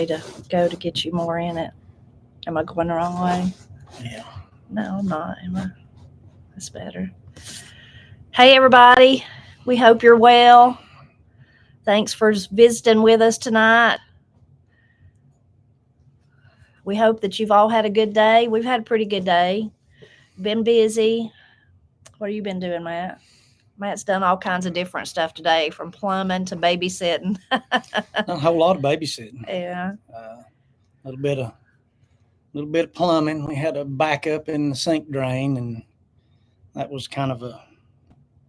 to go to get you more in it. Am I going the wrong way? Yeah. No, I'm not. Am I? That's better. Hey, everybody. We hope you're well. Thanks for visiting with us tonight. We hope that you've all had a good day. We've had a pretty good day. Been busy. What have you been doing, Matt? Matt's done all kinds of different stuff today, from plumbing to babysitting. Not a whole lot of babysitting. Yeah. A little bit of plumbing. We had a backup in the sink drain, and that was kind of a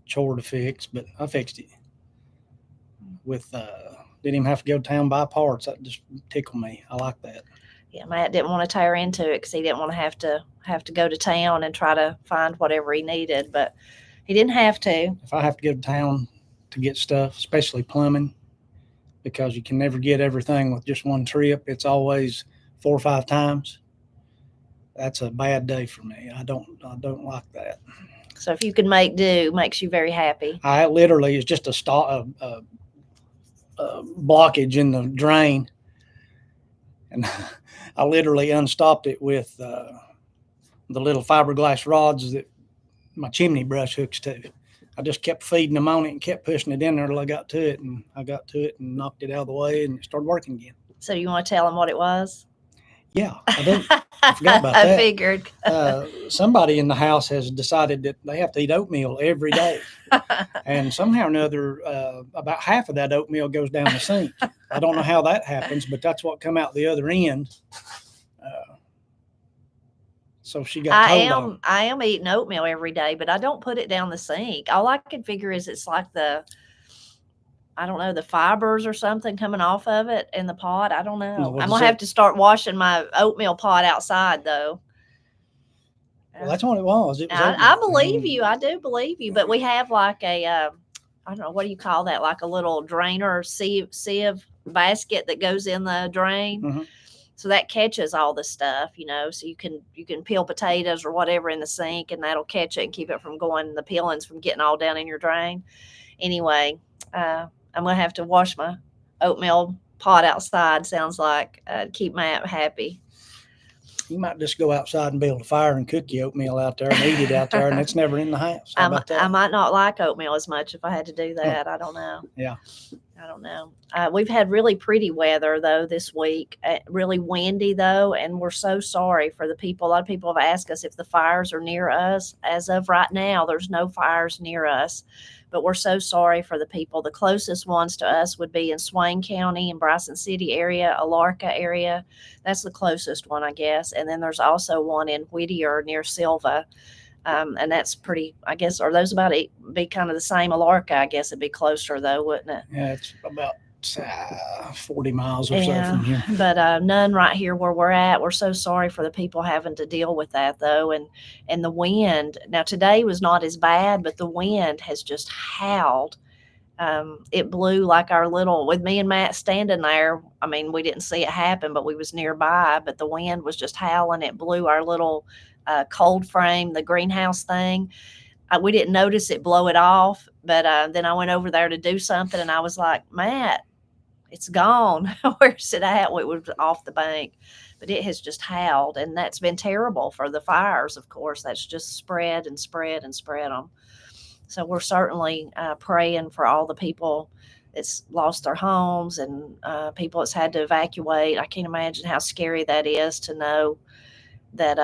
chore to fix, but I fixed it. Didn't even have to go to town buy parts. That just tickled me. I like that. Yeah, Matt didn't want to tear into it because he didn't want to have to go to town and try to find whatever he needed, but he didn't have to. If I have to go to town to get stuff, especially plumbing, because you can never get everything with just one trip. It's always 4 or 5 times. That's a bad day for me. I don't like that. So if you can make do, makes you very happy. I literally is just a blockage in the drain, and I literally unstopped it with the little fiberglass rods that my chimney brush hooks to. I just kept feeding them on it and kept pushing it in there till I got to it, and knocked it out of the way, and it started working again. So you want to tell them what it was? Yeah, I do. I forgot about that. I figured. Somebody in the house has decided that they have to eat oatmeal every day. And somehow or another, about half of that oatmeal goes down the sink. I don't know how that happens, but that's what come out the other end. So she got told I am eating oatmeal every day, but I don't put it down the sink. All I can figure is it's like the fibers or something coming off of it in the pot. I don't know. I'm going to have to start washing my oatmeal pot outside, though. Well, that's what it was. I believe you. I do believe you. But we have like a, I don't know, what do you call that? Like a little drainer sieve basket that goes in the drain. Mm-hmm. So that catches all the stuff, so you can peel potatoes or whatever in the sink, and that'll catch it and keep it from the peelings from getting all down in your drain. Anyway, I'm going to have to wash my oatmeal pot outside, sounds like, keep Matt happy. You might just go outside and build a fire and cook your oatmeal out there and eat it out there, and it's never in the house. How about that? I might not like oatmeal as much if I had to do that. I don't know. Yeah. I don't know. We've had really pretty weather, though, this week. Really windy, though, and we're so sorry for the people. A lot of people have asked us if the fires are near us. As of right now, there's no fires near us, but we're so sorry for the people. The closest ones to us would be in Swain County and Bryson City area, Appalachia area. That's the closest one, I guess. And then there's also one in Whittier near Silva. And that's pretty, I guess, are those about be kind of the same? Appalachia, I guess it'd be closer, though, wouldn't it? Yeah, it's about 40 miles or so from here. But none right here where we're at. We're so sorry for the people having to deal with that, though. And the wind, now today was not as bad, but the wind has just howled. It blew like with me and Matt standing there. I mean, we didn't see it happen, but we was nearby, but the wind was just howling. It blew our little cold frame, the greenhouse thing. We didn't notice it blow it off, but then I went over there to do something, and I was like, Matt, it's gone. Where's it at? It was off the bank, but it has just howled, and that's been terrible for the fires, of course. That's just spread and spread and spread them. So we're certainly praying for all the people that's lost their homes and people that's had to evacuate. I can't imagine how scary that is to know that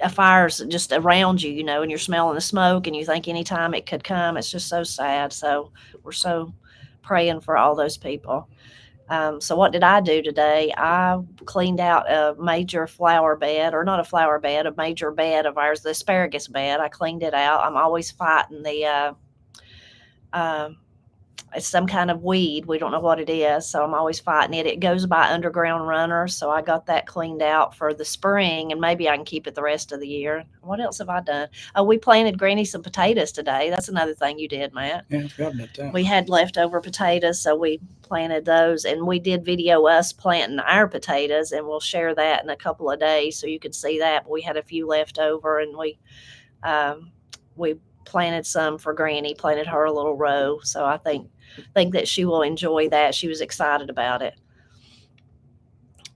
a fire's just around you, and you're smelling the smoke and you think anytime it could come. It's just so sad. So we're so praying for all those people. So what did I do today? I cleaned out a major flower bed, or not a flower bed, a major bed of ours, the asparagus bed. I cleaned it out. I'm always fighting it's some kind of weed. We don't know what it is, so I'm always fighting it. It goes by underground runners, so I got that cleaned out for the spring, and maybe I can keep it the rest of the year. What else have I done? Oh, we planted Granny some potatoes today. That's another thing you did, Matt. Yeah, I forgot about that. We had leftover potatoes, so we planted those, and we did video us planting our potatoes, and we'll share that in a couple of days so you can see that. But we had a few left over, and we planted some for Granny, planted her a little row. So I think think that she will enjoy that. She was excited about it.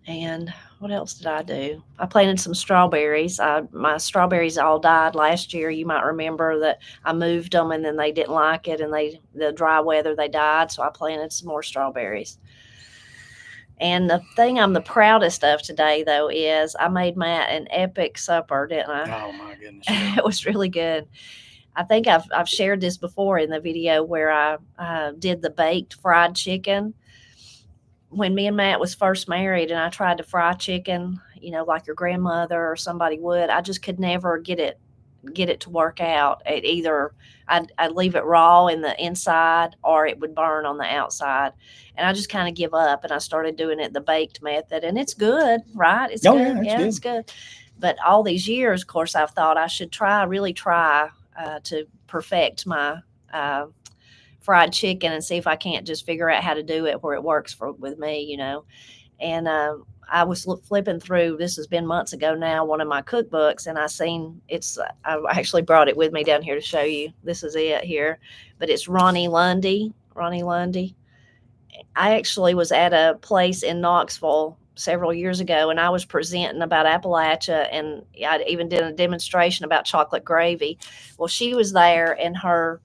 And what else did I do? I planted some strawberries. My strawberries all died last year. You might remember that I moved them and then they didn't like it, and the dry weather, they died. So I planted some more strawberries. And the thing I'm the proudest of today, though, is I made Matt an epic supper, didn't I? Oh my goodness. Yeah. It was really good. I think I've shared this before in the video where I did the baked fried chicken. When me and Matt was first married and I tried to fry chicken, like your grandmother or somebody would, I just could never get it to work out. It either I'd leave it raw in the inside or it would burn on the outside. And I just kind of give up, and I started doing it the baked method, and it's good, right? It's Oh, good. yeah, It's good. But all these years, of course, I've thought I should really try to perfect my fried chicken and see if I can't just figure out how to do it where it works with me. And I was flipping through, this has been months ago now, one of my cookbooks, and I actually brought it with me down here to show you. This is it here, but it's Ronnie Lundy. I actually was at a place in Knoxville several years ago, and I was presenting about Appalachia, and I even did a demonstration about chocolate gravy. Well, she was there, and her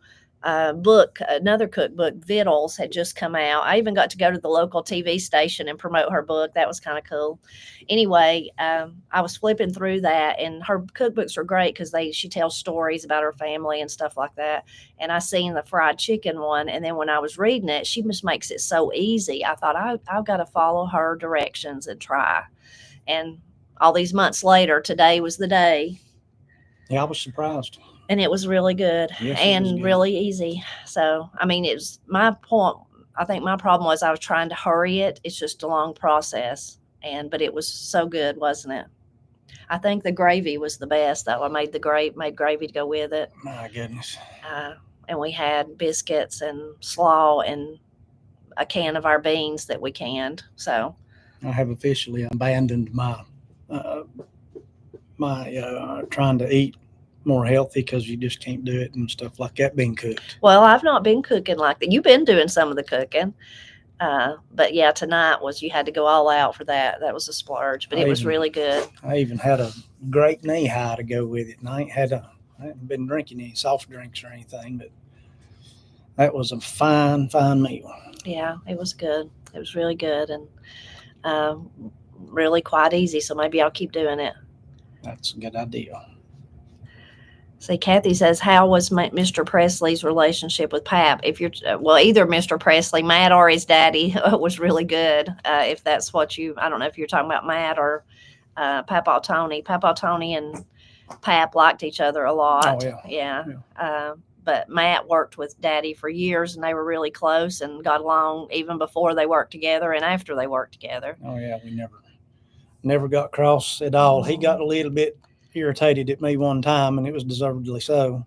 book, another cookbook, Victuals, had just come out. I even got to go to the local TV station and promote her book. That was kind of cool. Anyway, I was flipping through that, and her cookbooks are great because she tells stories about her family and stuff like that. And I seen the fried chicken one, and then when I was reading it, she just makes it so easy. I thought I've got to follow her directions and try. And all these months later, today was the day. Yeah, I was surprised. And it was really good, Yes, and really easy. So, I mean, it was my point. I think my problem was I was trying to hurry it. It's just a long process, but it was so good, wasn't it? I think the gravy was the best, though. I made gravy to go with it. My goodness. And we had biscuits and slaw and a can of our beans that we canned. So I have officially abandoned my trying to eat more healthy because you just can't do it and stuff like that being cooked. Well, I've not been cooking like that. You've been doing some of the cooking. But yeah, tonight you had to go all out for that. That was a splurge, but it was really good. I even had a great knee high to go with it, and I haven't been drinking any soft drinks or anything, but that was a fine meal. Yeah, it was good. It was really good, and really quite easy. So maybe I'll keep doing it. That's a good idea. See, Kathy says, how was Mr. Presley's relationship with Pap? If you're, either Mr. Presley, Matt, or his daddy was really good. If that's what I don't know if you're talking about Matt or Papa Tony. Papa Tony and Pap liked each other a lot. Oh, yeah. But Matt worked with Daddy for years, and they were really close and got along even before they worked together and after they worked together. Oh, yeah, we never got cross at all. He got a little bit irritated at me one time, and it was deservedly so.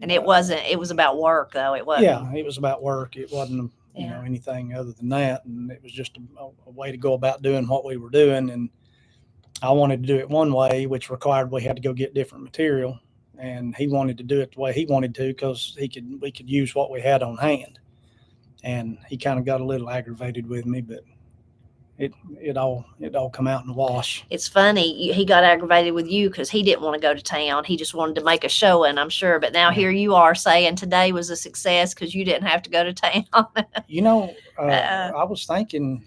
And it was about work, though. It wasn't. Yeah, it was about work. It wasn't anything other than that, and it was just a way to go about doing what we were doing. And I wanted to do it one way, which required we had to go get different material, and he wanted to do it the way he wanted to because we could use what we had on hand. And he kind of got a little aggravated with me, but it all come out in the wash. It's funny, he got aggravated with you because he didn't want to go to town. He just wanted to make a showing, I'm sure. But now here you are saying today was a success because you didn't have to go to town. I was thinking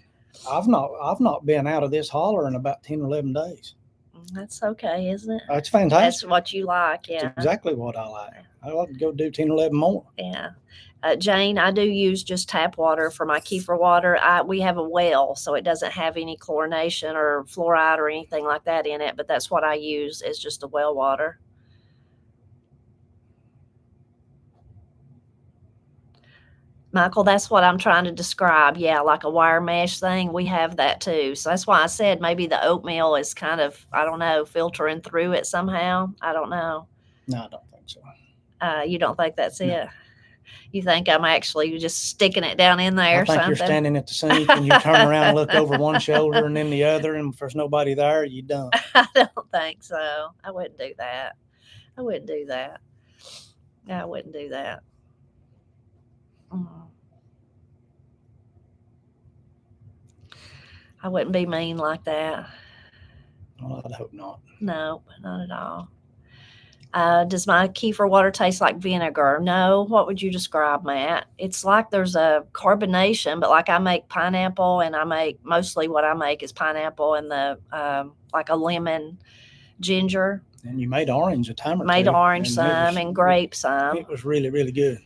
I've not been out of this holler in about 10 or 11 days. That's okay, isn't it? It's fantastic. That's what you like, yeah. That's exactly what I like. I like to go do 10 or 11 more. Yeah. Jane, I do use just tap water for my kefir water. We have a well, so it doesn't have any chlorination or fluoride or anything like that in it, but that's what I use is just the well water. Michael, that's what I'm trying to describe. Yeah, like a wire mesh thing. We have that too. So that's why I said maybe the oatmeal is kind of, I don't know, filtering through it somehow. I don't know. No, I don't think so. You don't think that's it? You think I'm actually just sticking it down in there or something? You're standing at the sink and you turn around and look over one shoulder and then the other, and if there's nobody there, you're done. I don't think so. I wouldn't do that. I wouldn't be mean like that. Well, I'd hope not. No, not at all. Does my kefir water taste like vinegar? No. What would you describe, Matt? It's like there's a carbonation, but like I make pineapple, and I make mostly what I make is pineapple and the like a lemon ginger. And you made orange a time or Made two. orange and some and grape some. It was really, really good.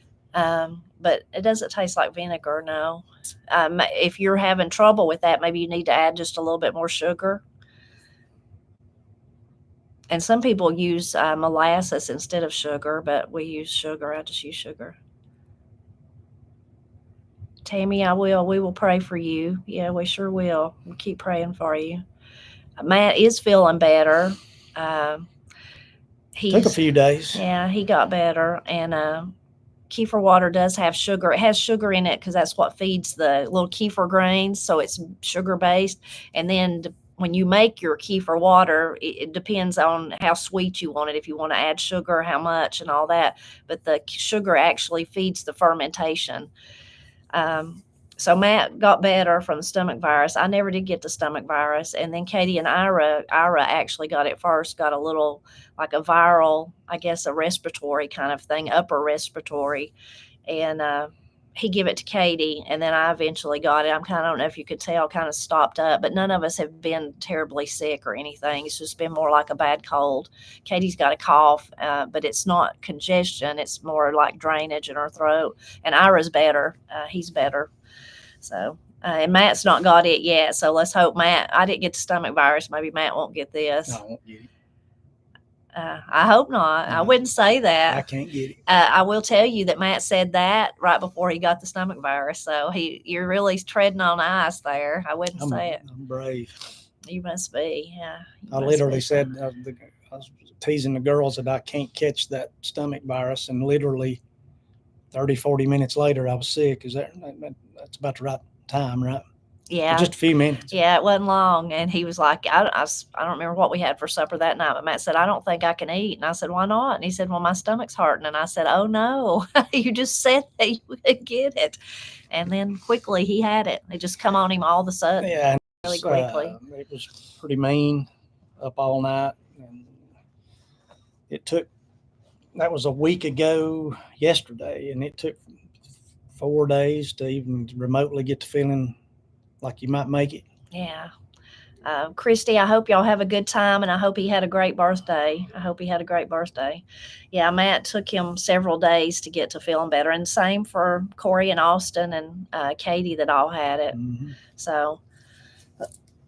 But it doesn't taste like vinegar, no. If you're having trouble with that, maybe you need to add just a little bit more sugar. And some people use molasses instead of sugar, but we use sugar. I just use sugar. Tammy, I will. We will pray for you. Yeah, we sure will. We'll keep praying for you. Matt is feeling better. Took a few days. Yeah, he got better. And kefir water does have sugar. It has sugar in it because that's what feeds the little kefir grains. So it's sugar based. And then when you make your kefir water, it depends on how sweet you want it. If you want to add sugar, how much, and all that. But the sugar actually feeds the fermentation. So Matt got better from the stomach virus. I never did get the stomach virus. And then Katie and Ira actually got it first, got a little, like a viral, I guess, a respiratory kind of thing, upper respiratory. And he gave it to Katie, and then I eventually got it. I don't know if you could tell, kind of stopped up, but none of us have been terribly sick or anything. It's just been more like a bad cold. Katie's got a cough, but it's not congestion. It's more like drainage in her throat. And Ira's better. He's better. So, and Matt's not got it yet. So let's hope Matt, I didn't get the stomach virus. Maybe Matt won't get this. I won't get it. I hope not. I wouldn't say that. I can't get it. I will tell you that Matt said that right before he got the stomach virus. So you're really treading on ice there. I wouldn't say it. I'm brave. You must be. Yeah. I literally said, I was teasing the girls that I can't catch that stomach virus. And literally 30, 40 minutes later, I was sick. That's about the right time, right? Yeah. For just a few minutes. Yeah, it wasn't long. And he was like, I don't remember what we had for supper that night, but Matt said, I don't think I can eat. And I said, why not? And he said, well, my stomach's hurting. And I said, oh no, you just said that you would get it. And then quickly he had it. It just come on him all of a sudden. Yeah. Really quickly. It was pretty mean, up all night. And that was a week ago yesterday. And it took 4 days to even remotely get to feeling like you might make it. Yeah. Christy, I hope y'all have a good time, and I hope he had a great birthday. Yeah, Matt took him several days to get to feeling better, and same for Corey and Austin and Katie that all had it. Mm-hmm. So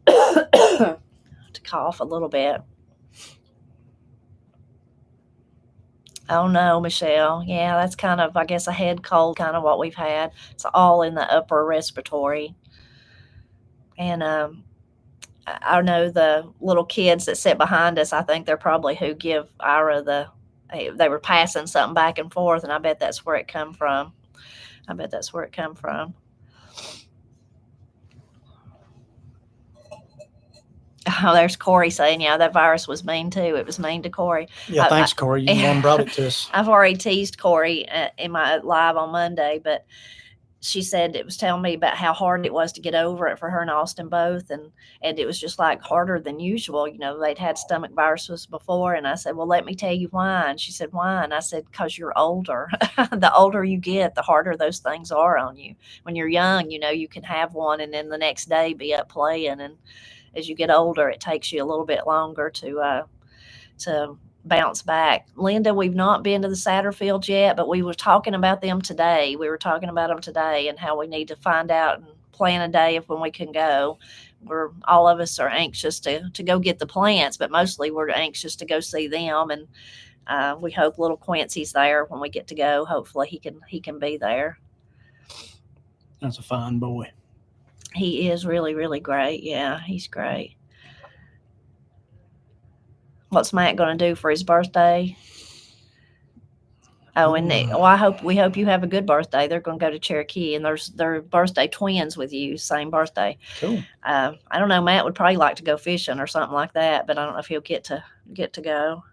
to cough a little bit. Oh no, Michelle. Yeah, that's kind of, I guess, a head cold, kind of what we've had. It's all in the upper respiratory. And I know the little kids that sit behind us, I think they're probably who give Ira they were passing something back and forth, and I bet that's where it come from. Oh, there's Corey saying, yeah, that virus was mean too. It was mean to Corey. Yeah, thanks, Corey. You one brought it to us. I've already teased Corey in my live on Monday, but she said it was telling me about how hard it was to get over it for her and Austin both. And it was just like harder than usual. You know, they'd had stomach viruses before. And I said, well, let me tell you why. And she said, why? And I said, because you're older. The older you get, the harder those things are on you. When you're young, you know, you can have one and then the next day be up playing. And as you get older, it takes you a little bit longer to bounce back. Linda, we've not been to the Satterfields yet, but we were talking about them today. And how we need to find out and plan a day of when we can go. All of us are anxious to go get the plants, but mostly we're anxious to go see them. And we hope little Quincy's there when we get to go. Hopefully he can be there. That's a fine boy. He is really, really great. Yeah, he's great. What's Matt going to do for his birthday? Oh, and we hope you have a good birthday. They're going to go to Cherokee, and they're birthday twins with you, same birthday. Cool. I don't know. Matt would probably like to go fishing or something like that, but I don't know if he'll get to go.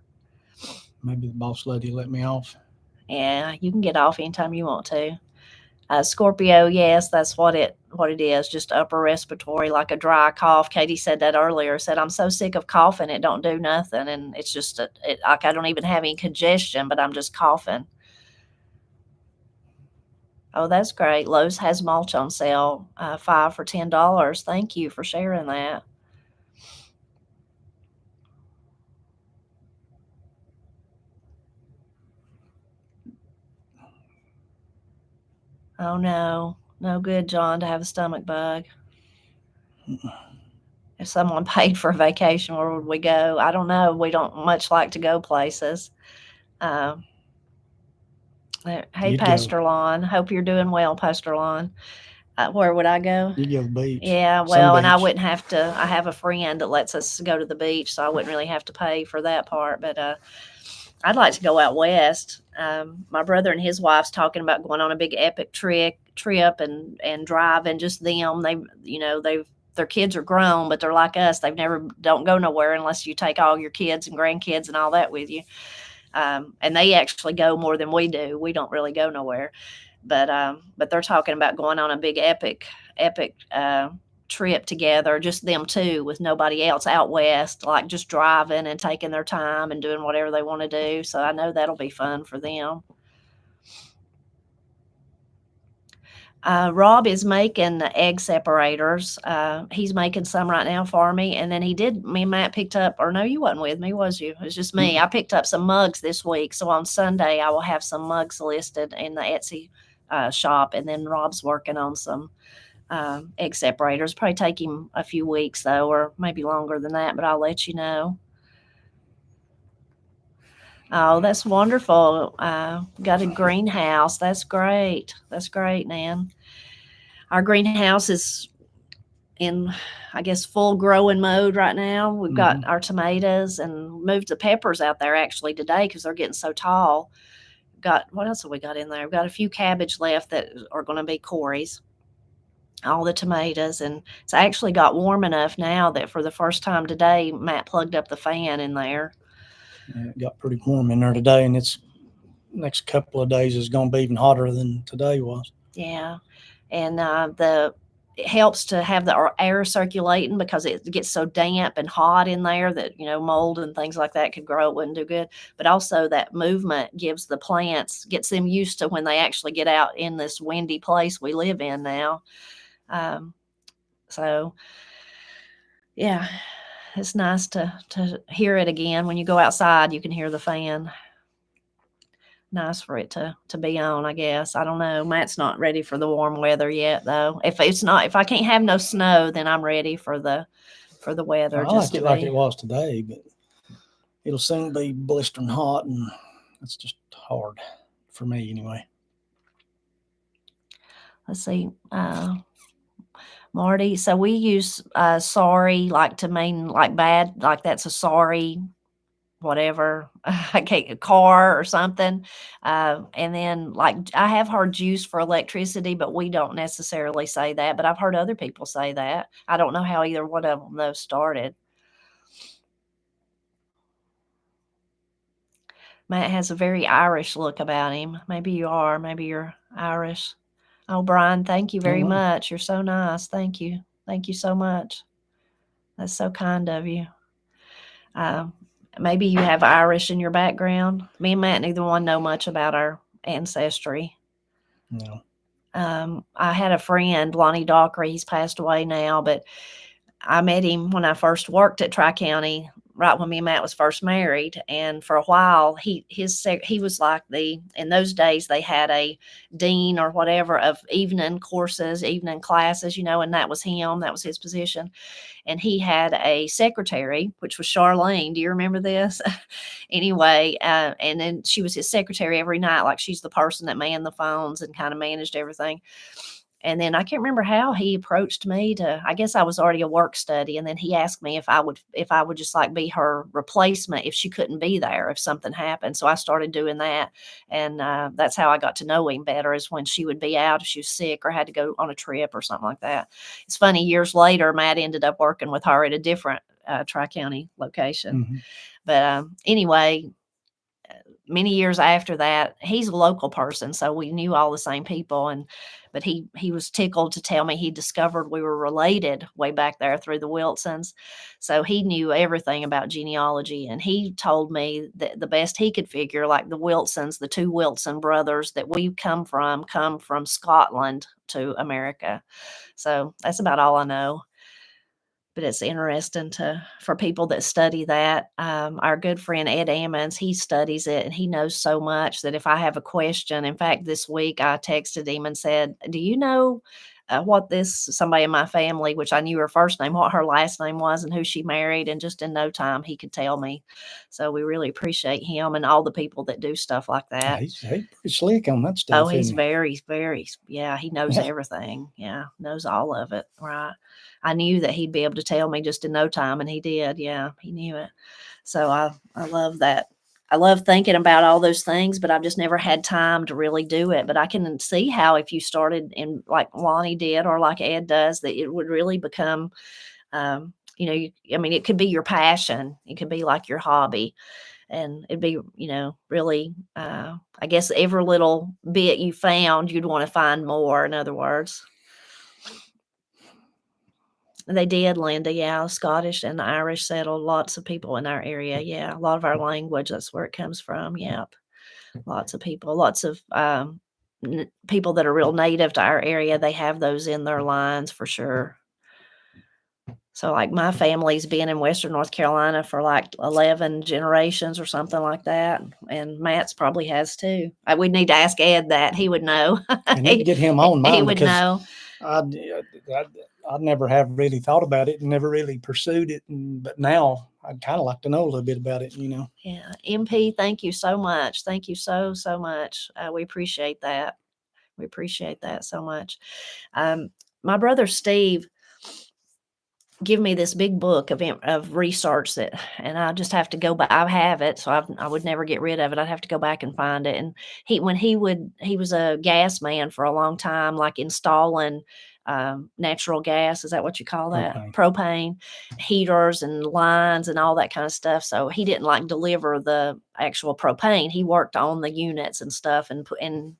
Maybe the boss lady let me off. Yeah, you can get off anytime you want to. Scorpio, yes, that's what it is. Just upper respiratory, like a dry cough. Katie said that earlier. Said I'm so sick of coughing, it don't do nothing, and it's just like I don't even have any congestion, but I'm just coughing. Oh, that's great. Lowe's has mulch on sale, 5 for $10. Thank you for sharing that. Oh no, no good, John, to have a stomach bug. If someone paid for a vacation, where would we go? I don't know. We don't much like to go places. Um, hey, You'd go. Pastor Lon. Hope you're doing well, Pastor Lon. Where would I go? You'd go to the beach. Yeah, Some well, and I beach. wouldn't have to. I have a friend that lets us go to the beach, so I wouldn't really have to pay for that part. But I'd like to go out west. My brother and his wife's talking about going on a big epic trip and driving. Just them. Their kids are grown, but they're like us. They've never don't go nowhere unless you take all your kids and grandkids and all that with you. And they actually go more than we do. We don't really go nowhere, but they're talking about going on a big epic trip together, just them two with nobody else out west, like just driving and taking their time and doing whatever they want to do. So I know that'll be fun for them. Rob is making the egg separators. He's making some right now for me. And then me and Matt picked up, or no, you wasn't with me, was you? It was just me. I picked up some mugs this week. So on Sunday, I will have some mugs listed in the Etsy shop. And then Rob's working on some egg separators. Probably take him a few weeks, though, or maybe longer than that, but I'll let you know. Oh, that's wonderful. Got a greenhouse. That's great. That's great, Nan. Our greenhouse is in, I guess, full growing mode right now. We've got our tomatoes and moved the peppers out there actually today because they're getting so tall. What else have we got in there? We've got a few cabbage left that are going to be chores. All the tomatoes, and it's actually got warm enough now that for the first time today, Matt plugged up the fan in there. Yeah, it got pretty warm in there today, and it's next couple of days is going to be even hotter than today was. Yeah, and it helps to have the air circulating because it gets so damp and hot in there that mold and things like that could grow. It wouldn't do good. But also that movement gets them used to when they actually get out in this windy place we live in now. So yeah, it's nice to hear it again. When you go outside, you can hear the fan. Nice for it to be on, I guess. I don't know. Matt's not ready for the warm weather yet, though. If I can't have no snow, then I'm ready for the weather. I like it like it was today, but it'll soon be blistering hot, and it's just hard for me anyway. Let's see. Marty, so we use sorry like to mean like bad, like that's a sorry whatever, a car or something. And then like I have heard juice for electricity, but we don't necessarily say that. But I've heard other people say that. I don't know how either one of them those started. Matt has a very Irish look about him. Maybe you are. Maybe you're Irish. Oh, Brian, thank you very much. You're so nice. Thank you. Thank you so much. That's so kind of you. Maybe you have Irish in your background. Me and Matt, neither one know much about our ancestry. No. I had a friend, Lonnie Dockery. He's passed away now, but I met him when I first worked at Tri-County, right when me and Matt was first married. And for a while, he was like in those days, they had a dean or whatever of evening courses, evening classes, and that was him. That was his position. And he had a secretary, which was Charlene. Do you remember this? Anyway, and then she was his secretary every night. Like she's the person that manned the phones and kind of managed everything. And then I can't remember how he approached me I guess I was already a work study. And then he asked me if I would just like be her replacement if she couldn't be there, if something happened. So I started doing that. And that's how I got to know him better, is when she would be out, if she was sick or had to go on a trip or something like that. It's funny, years later, Matt ended up working with her at a different Tri-County location. Mm-hmm. But anyway, many years after that, he's a local person, so we knew all the same people. But he was tickled to tell me he discovered we were related way back there through the Wilsons. So he knew everything about genealogy, and he told me that the best he could figure, like the Wilsons, the two Wilson brothers that we come from Scotland to America. So that's about all I know. But it's interesting for people that study that. Our good friend Ed Ammons, he studies it, and he knows so much that if I have a question, in fact, this week I texted him and said, "Do you know what somebody in my family, which I knew her first name, what her last name was, and who she married?" And just in no time, he could tell me. So we really appreciate him and all the people that do stuff like that. He's pretty slick on that stuff. Oh, he's very, very, yeah, he knows Yeah. everything. Yeah, knows all of it. Right. I knew that he'd be able to tell me just in no time, and he did. Yeah, he knew it. So I love that. I love thinking about all those things, but I've just never had time to really do it. But I can see how if you started in like Lonnie did or like Ed does, that it would really become, I mean, it could be your passion. It could be like your hobby. And it'd be, really, I guess every little bit you found, you'd want to find more, in other words. They did, Linda. Yeah, Scottish and Irish settled lots of people in our area. Yeah, a lot of our language, that's where it comes from. Yep. Lots of people, lots of people that are real native to our area, they have those in their lines for sure. So, like, my family's been in Western North Carolina for like 11 generations or something like that. And Matt's probably has too. We need to ask Ed that. He would know. I need to get him on mine He would because know. I never have really thought about it and never really pursued it. But now I'd kind of like to know a little bit about it, Yeah. MP, thank you so much. Thank you so, so much. We appreciate that. We appreciate that so much. My brother Steve give me this big book of research and I just have to go back. I have it, so I would never get rid of it. I'd have to go back and find it. And he was a gas man for a long time, like installing natural gas. Is that what you call that? Propane heaters and lines and all that kind of stuff. So he didn't like deliver the actual propane. He worked on the units and stuff and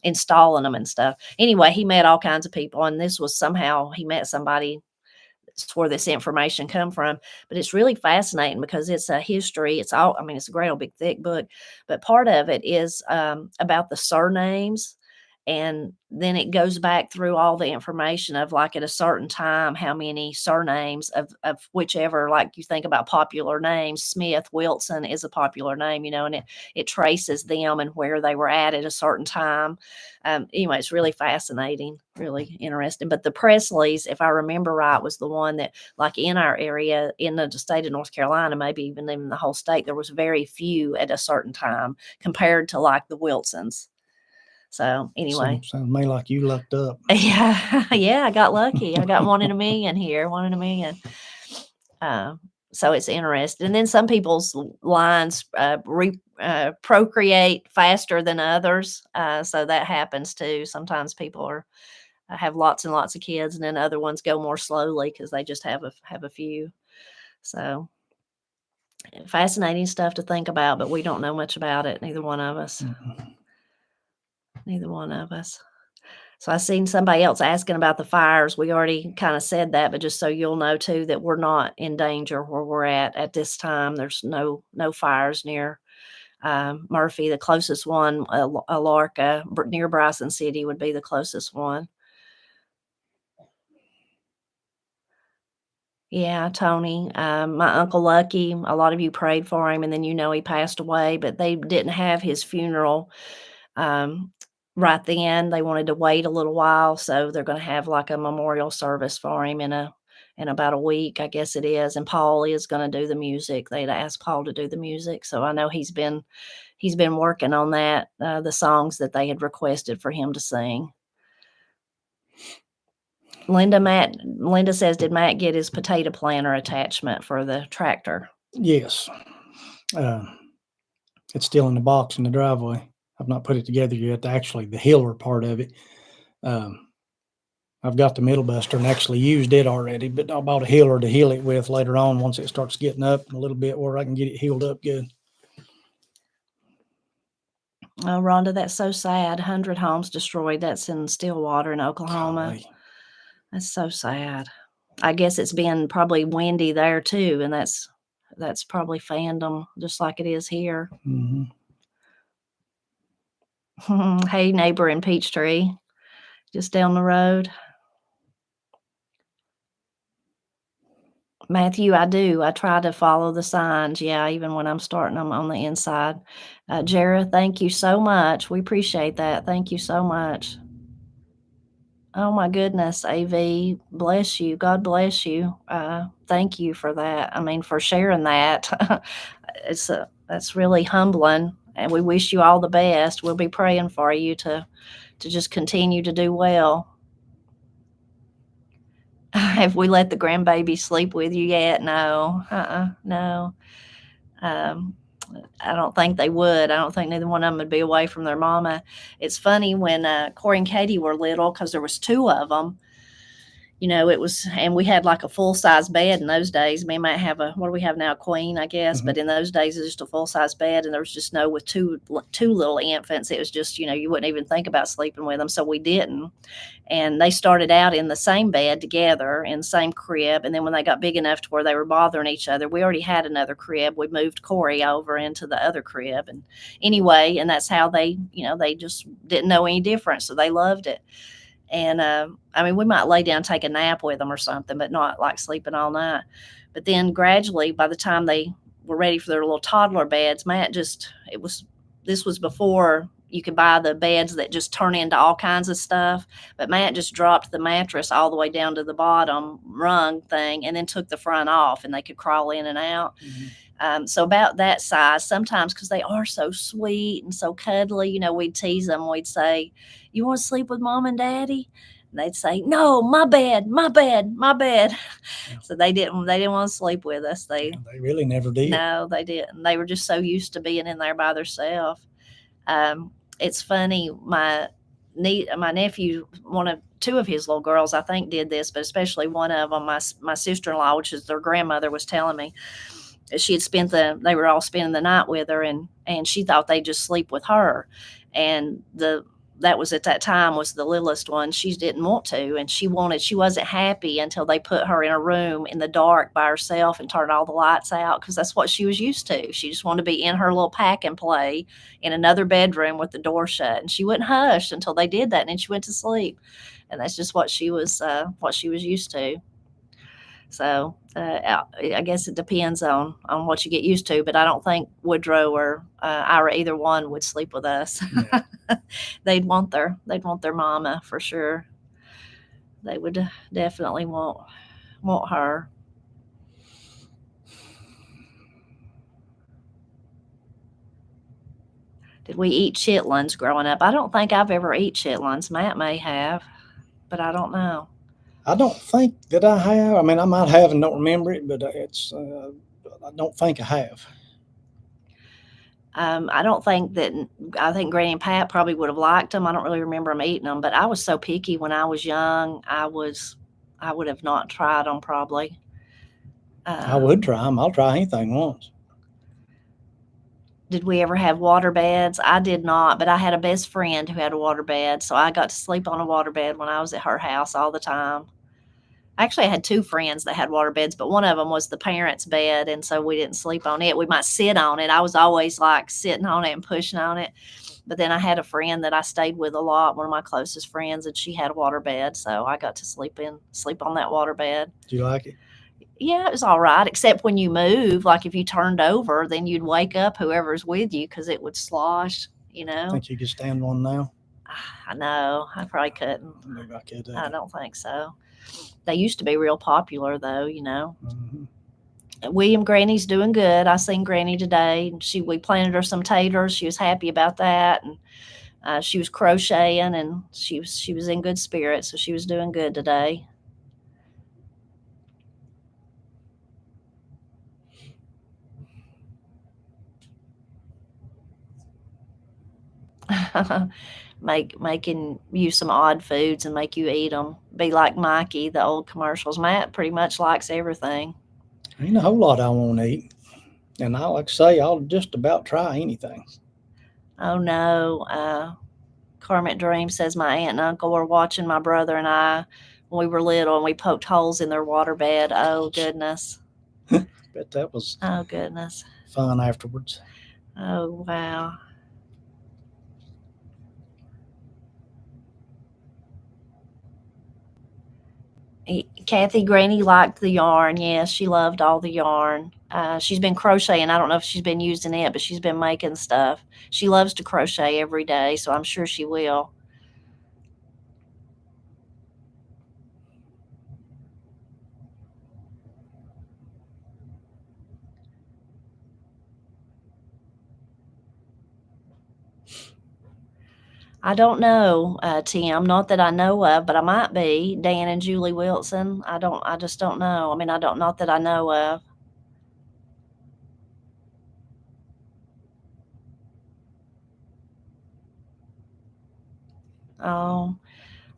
installing them and stuff. Anyway, he met all kinds of people, and this was somehow he met somebody. It's where this information come from, but it's really fascinating because it's a history. It's a great old big thick book, but part of it is about the surnames. And then it goes back through all the information of like at a certain time, how many surnames of whichever, like you think about popular names, Smith, Wilson is a popular name, and it traces them and where they were at a certain time. Anyway, it's really fascinating, really interesting. But the Presleys, if I remember right, was the one that like in our area, in the state of North Carolina, maybe even in the whole state, there was very few at a certain time compared to like the Wilsons. So anyway, sounds to me like you lucked up. Yeah, I got lucky. I got 1 in a million here, 1 in a million. So it's interesting. And then some people's lines procreate faster than others, so that happens too. Sometimes people have lots and lots of kids, and then other ones go more slowly because they just have a few. So fascinating stuff to think about, but we don't know much about it. Neither one of us. Mm-hmm. Neither one of us. So I seen somebody else asking about the fires. We already kind of said that, but just so you'll know too, that we're not in danger where we're at this time. There's no fires near Murphy. The closest one, Alarka, near Bryson City, would be the closest one. Yeah, Tony, my Uncle Lucky, a lot of you prayed for him, and then he passed away, but they didn't have his funeral right then. They wanted to wait a little while, so they're going to have like a memorial service for him in about a week, I guess it is. And Paul is going to do the music. They'd asked Paul to do the music, so I know he's been working on that, the songs that they had requested for him to sing. Linda says, did Matt get his potato planter attachment for the tractor? Yes. It's still in the box in the driveway. I've not put it together yet. Actually, the hiller part of it. I've got the middle buster and actually used it already, but I bought a hiller to heal it with later on once it starts getting up a little bit where I can get it healed up good. Oh, Rhonda, that's so sad. 100 homes destroyed. That's in Stillwater in Oklahoma. Golly. That's so sad. I guess it's been probably windy there too, and that's probably fanned them just like it is here. Mhm. Hey, neighbor in Peachtree, just down the road. Matthew, I do. I try to follow the signs. Yeah, even when I'm starting them on the inside. Jara, thank you so much. We appreciate that. Thank you so much. Oh my goodness, AV, bless you. God bless you. Thank you for that. I mean, for sharing that. That's really humbling, and we wish you all the best. We'll be praying for you to just continue to do well. Have we let the grandbaby sleep with you yet? No, no. Um, I don't think they would. I don't think neither one of them would be away from their mama. It's funny when Corey and Katie were little, because there was two of them. You know, it was, and we had like a full size bed in those days. We might have what do we have now, a queen, I guess. Mhm. But in those days, it was just a full size bed, and there was just no with two little infants. It was just, you wouldn't even think about sleeping with them, so we didn't. And they started out in the same bed together in the same crib, and then when they got big enough to where they were bothering each other, we already had another crib. We moved Corey over into the other crib, and anyway, and that's how they just didn't know any difference, so they loved it. And I mean, we might lay down and take a nap with them or something, but not like sleeping all night. But then gradually, by the time they were ready for their little toddler beds, this was before you could buy the beds that just turn into all kinds of stuff. But Matt just dropped the mattress all the way down to the bottom rung thing and then took the front off, and they could crawl in and out. So about that size, sometimes, because they are so sweet and so cuddly, we'd tease them. We'd say, "You want to sleep with mom and daddy?" And they'd say, "No, my bed, my bed, my bed." Yeah. So they didn't want to sleep with us. They really never did. No, they didn't. They were just so used to being in there by themselves. It's funny. My nephew, two of his little girls, I think, did this, but especially one of them, my sister-in-law, which is their grandmother, was telling me she had they were all spending the night with her, and she thought they'd just sleep with her. And that was at that time was the littlest one. She didn't want to, and she wasn't happy until they put her in a room in the dark by herself and turned all the lights out, because that's what she was used to. She just wanted to be in her little pack and play in another bedroom with the door shut, and she wouldn't hush until they did that, and then she went to sleep. And that's just what she was used to. So I guess it depends on what you get used to, but I don't think Woodrow or Ira, either one, would sleep with us. Yeah. They'd want their mama for sure. They would definitely want her. Did we eat chitlins growing up? I don't think I've ever eaten chitlins. Matt may have, but I don't know. I don't think that I have. I mean, I might have and don't remember it, but I don't think I have. I think Granny and Pat probably would have liked them. I don't really remember them eating them, but I was so picky when I was young. I would have not tried them probably. I would try them. I'll try anything once. Did we ever have water beds? I did not, but I had a best friend who had a water bed, so I got to sleep on a water bed when I was at her house all the time. Actually, I had two friends that had water beds, but one of them was the parents' bed, and so we didn't sleep on it. We might sit on it. I was always like sitting on it and pushing on it. But then I had a friend that I stayed with a lot, one of my closest friends, and she had a water bed, so I got to sleep on that water bed. Do you like it? Yeah, it was all right, except when you move, like if you turned over, then you'd wake up whoever's with you because it would slosh, Think you could stand one now? I know. I probably couldn't. Maybe I could. I don't think so. They used to be real popular, though, Mm-hmm. William, Granny's doing good. I seen Granny today. We planted her some taters. She was happy about that, and she was crocheting, and she was in good spirits, so she was doing good today. Making you some odd foods and make you eat them. Be like Mikey, the old commercials. Matt pretty much likes everything. Ain't a whole lot I won't eat, and like I say, I'll just about try anything. Oh no. Kermit Dream says my aunt and uncle were watching my brother and I when we were little, and we poked holes in their waterbed. Oh goodness. Bet that was Oh goodness. fun afterwards. Oh wow. Kathy Granny liked the yarn. Yes, she loved all the yarn. She's been crocheting. I don't know if she's been using it, but she's been making stuff. She loves to crochet every day, so I'm sure she will. I don't know, Tim. Not that I know of, but I might be. Dan and Julie Wilson. I don't. I just don't know. I mean, I don't. Not that I know of. Oh,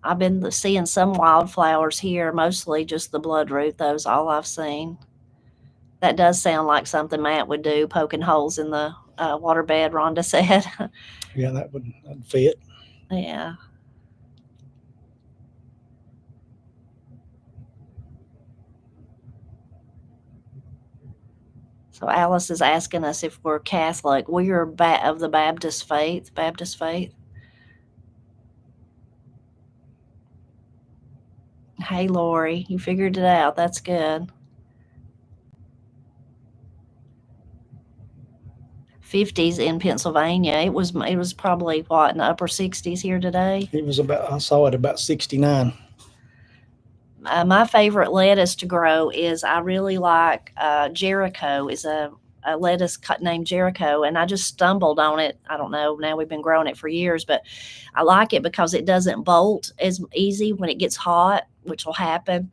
I've been seeing some wildflowers here. Mostly just the bloodroot. Those all I've seen. That does sound like something Matt would do, poking holes in the waterbed. Rhonda said. Yeah, that'd fit. Yeah. So Alice is asking us if we're Catholic. We are of the Baptist faith. Baptist faith. Hey, Lori, you figured it out. That's good. 50s in Pennsylvania. It was probably what in the upper 60s here today. I saw it about 69. My favorite lettuce to grow is I really like Jericho. Is a lettuce named Jericho, and I just stumbled on it. I don't know. Now we've been growing it for years, but I like it because it doesn't bolt as easy when it gets hot, which will happen.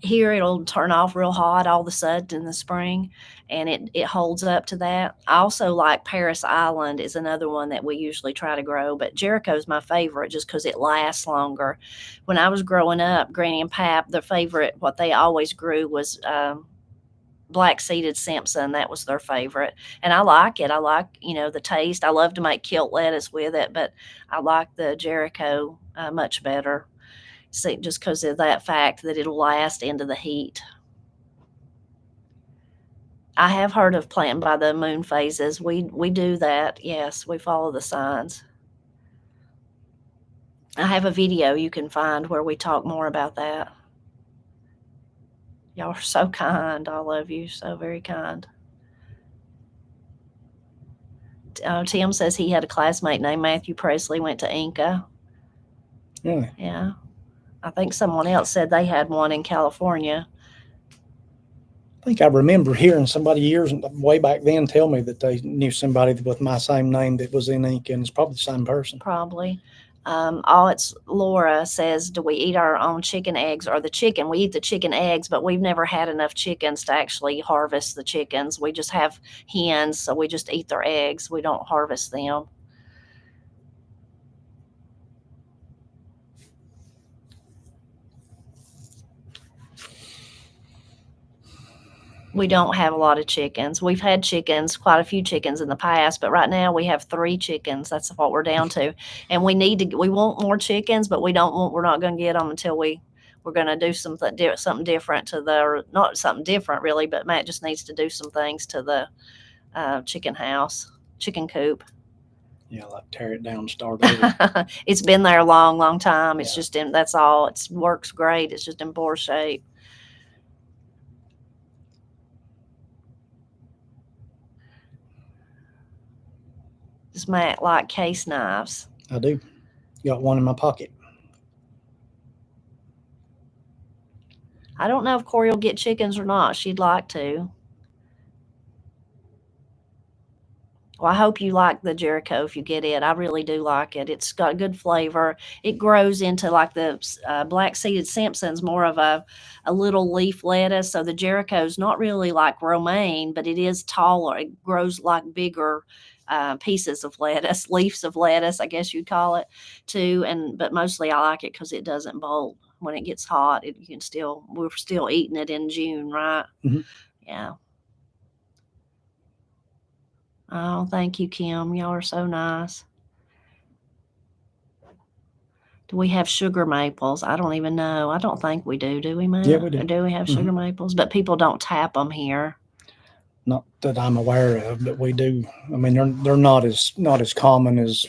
Here it'll turn off real hot all of a sudden in the spring, and it holds up to that. I also like Paris Island is another one that we usually try to grow, but Jericho's my favorite just because it lasts longer. When I was growing up, Granny and Pap, their favorite, what they always grew was black seeded Simpson. That was their favorite, and I like it. I like the taste. I love to make kilt lettuce with it, but I like the Jericho much better. See, just because of that fact that it'll last into the heat. I have heard of planting by the moon phases. We do that. Yes, we follow the signs. I have a video you can find where we talk more about that. Y'all are so kind, all of you, so very kind. Tim says he had a classmate named Matthew Presley, went to Inca. Really? Yeah. I think someone else said they had one in California. I think I remember hearing somebody years way back then tell me that they knew somebody with my same name that was in Inca, and it's probably the same person. Probably. It's Laura says, do we eat our own chicken eggs or the chicken? We eat the chicken eggs, but we've never had enough chickens to actually harvest the chickens. We just have hens, so we just eat their eggs. We don't harvest them. We don't have a lot of chickens. We've had chickens, quite a few chickens in the past, but right now we have 3 chickens. That's what we're down to. And we want more chickens, but we're not going to get them until we're going to do something different to not something different really, but Matt just needs to do some things to the chicken coop. Yeah, like tear it down and start over. It's been there a long, long time. It's Yeah. just that's all. It works great. It's just in poor shape. Does Matt like case knives? I do. Got one in my pocket. I don't know if Corey will get chickens or not. She'd like to. Well, I hope you like the Jericho if you get it. I really do like it. It's got good flavor. It grows into like the black seeded Simpson's, more of a little leaf lettuce. So the Jericho's not really like romaine, but it is taller. It grows like bigger pieces of lettuce, leaves of lettuce, I guess you'd call it, too. But mostly I like it because it doesn't bolt when it gets hot. We're still eating it in June, right? Mhm. Yeah. Oh, thank you, Kim. Y'all are so nice. Do we have sugar maples? I don't even know. I don't think we do. Do we, Matt? Yeah, we do. Or do we have sugar maples? But people don't tap them here. Not that I'm aware of, but we do. I mean, they're not as common as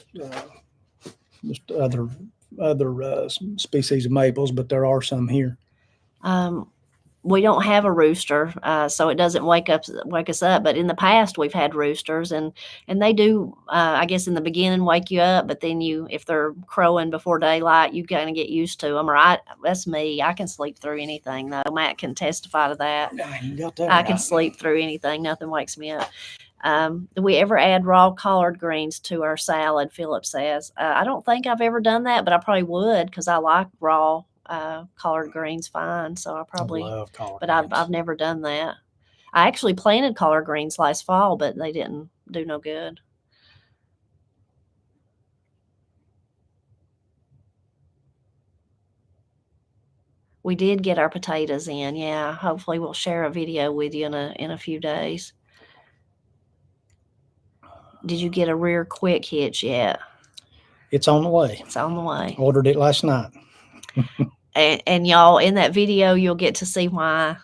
just other species of maples, but there are some here. We don't have a rooster, so it doesn't wake us up. But in the past, we've had roosters, and they do, I guess, in the beginning wake you up. But then if they're crowing before daylight, you kind of get used to them. Or that's me. I can sleep through anything, though. Matt can testify to that. You got that I can right. sleep through anything. Nothing wakes me up. Do we ever add raw collard greens to our salad? Philip says. I don't think I've ever done that, but I probably would because I like raw collard greens fine. So I probably love collard but greens. I've never done that. I actually planted collard greens last fall, but they didn't do no good. We did get our potatoes in. Yeah, hopefully we'll share a video with you in a few days. Did you get a rear quick hitch yet? It's on the way. It's on the way. Ordered it last night. And y'all, in that video, you'll get to see why.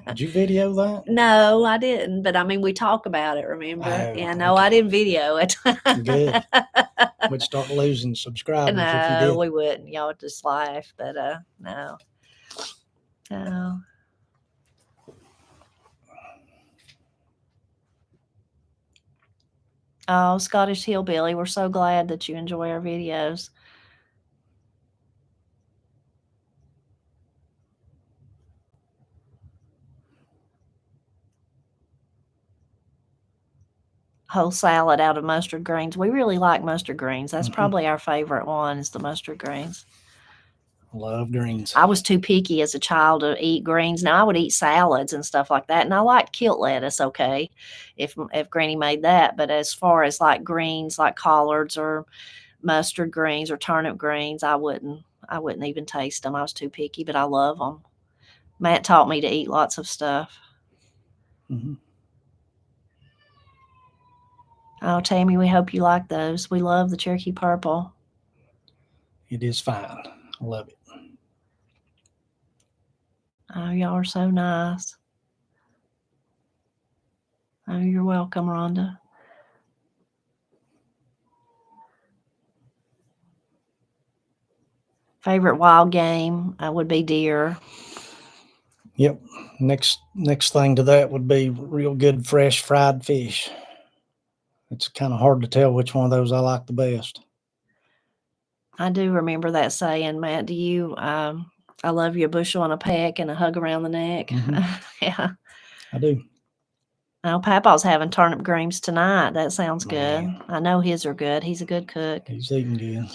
Did you video that? No, I didn't. But I mean, we talk about it, remember? Oh, Yeah, no, okay. I didn't video it. Good. We'd start losing subscribers if you did. No, we wouldn't. Y'all would just laugh. But no. No. Oh, Scottish Hillbilly, we're so glad that you enjoy our videos. Whole salad out of mustard greens. We really like mustard greens. That's probably our favorite one is the mustard greens. Love greens. I was too picky as a child to eat greens. Now I would eat salads and stuff like that. And I liked kilt lettuce, okay, if Granny made that. But as far as like greens, like collards or mustard greens or turnip greens, I wouldn't even taste them. I was too picky, but I love them. Matt taught me to eat lots of stuff. Mm-hmm. Oh, Tammy, we hope you like those. We love the Cherokee Purple. It is fine. I love it. Oh, y'all are so nice. Oh, you're welcome, Rhonda. Favorite wild game would be deer. Yep. Next thing to that would be real good fresh fried fish. It's kind of hard to tell which one of those I like the best. I do remember that saying, Matt. Do you? I love you a bushel and a peck and a hug around the neck. Mm-hmm. Yeah, I do. Oh, Papa's having turnip greens tonight. That sounds good. I know his are good. He's a good cook. He's eating good.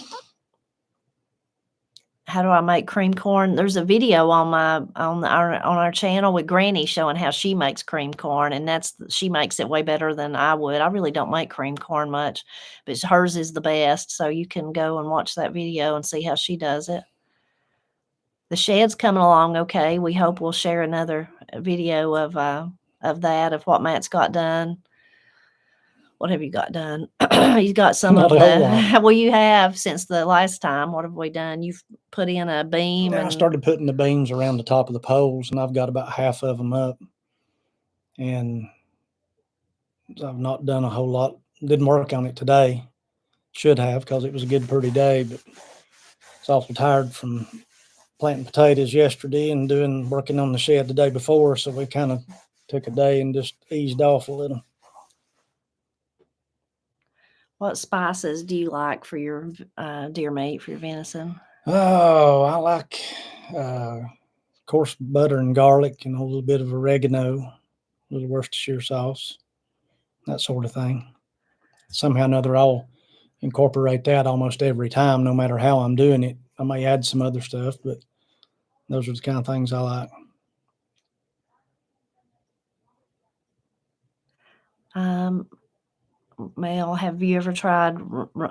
How do I make cream corn? There's a video on our channel with Granny showing how she makes cream corn, and she makes it way better than I would. I really don't make cream corn much, but hers is the best. So you can go and watch that video and see how she does it. The shed's coming along okay. We hope we'll share another video of what Matt's got done. What have you got done? He's got some of the. Well, you have since the last time. What have we done? You've put in a beam. Yeah, I started putting the beams around the top of the poles, and I've got about half of them up. And I've not done a whole lot. Didn't work on it today. Should have, because it was a good, pretty day. But I was awful tired from planting potatoes yesterday and working on the shed the day before. So we kind of took a day and just eased off a little. What spices do you like for your deer meat, for your venison? Oh, I like, of course, butter and garlic and a little bit of oregano, a little Worcestershire sauce, that sort of thing. Somehow or another, I'll incorporate that almost every time, no matter how I'm doing it. I may add some other stuff, but those are the kind of things I like. Mel, have you ever tried,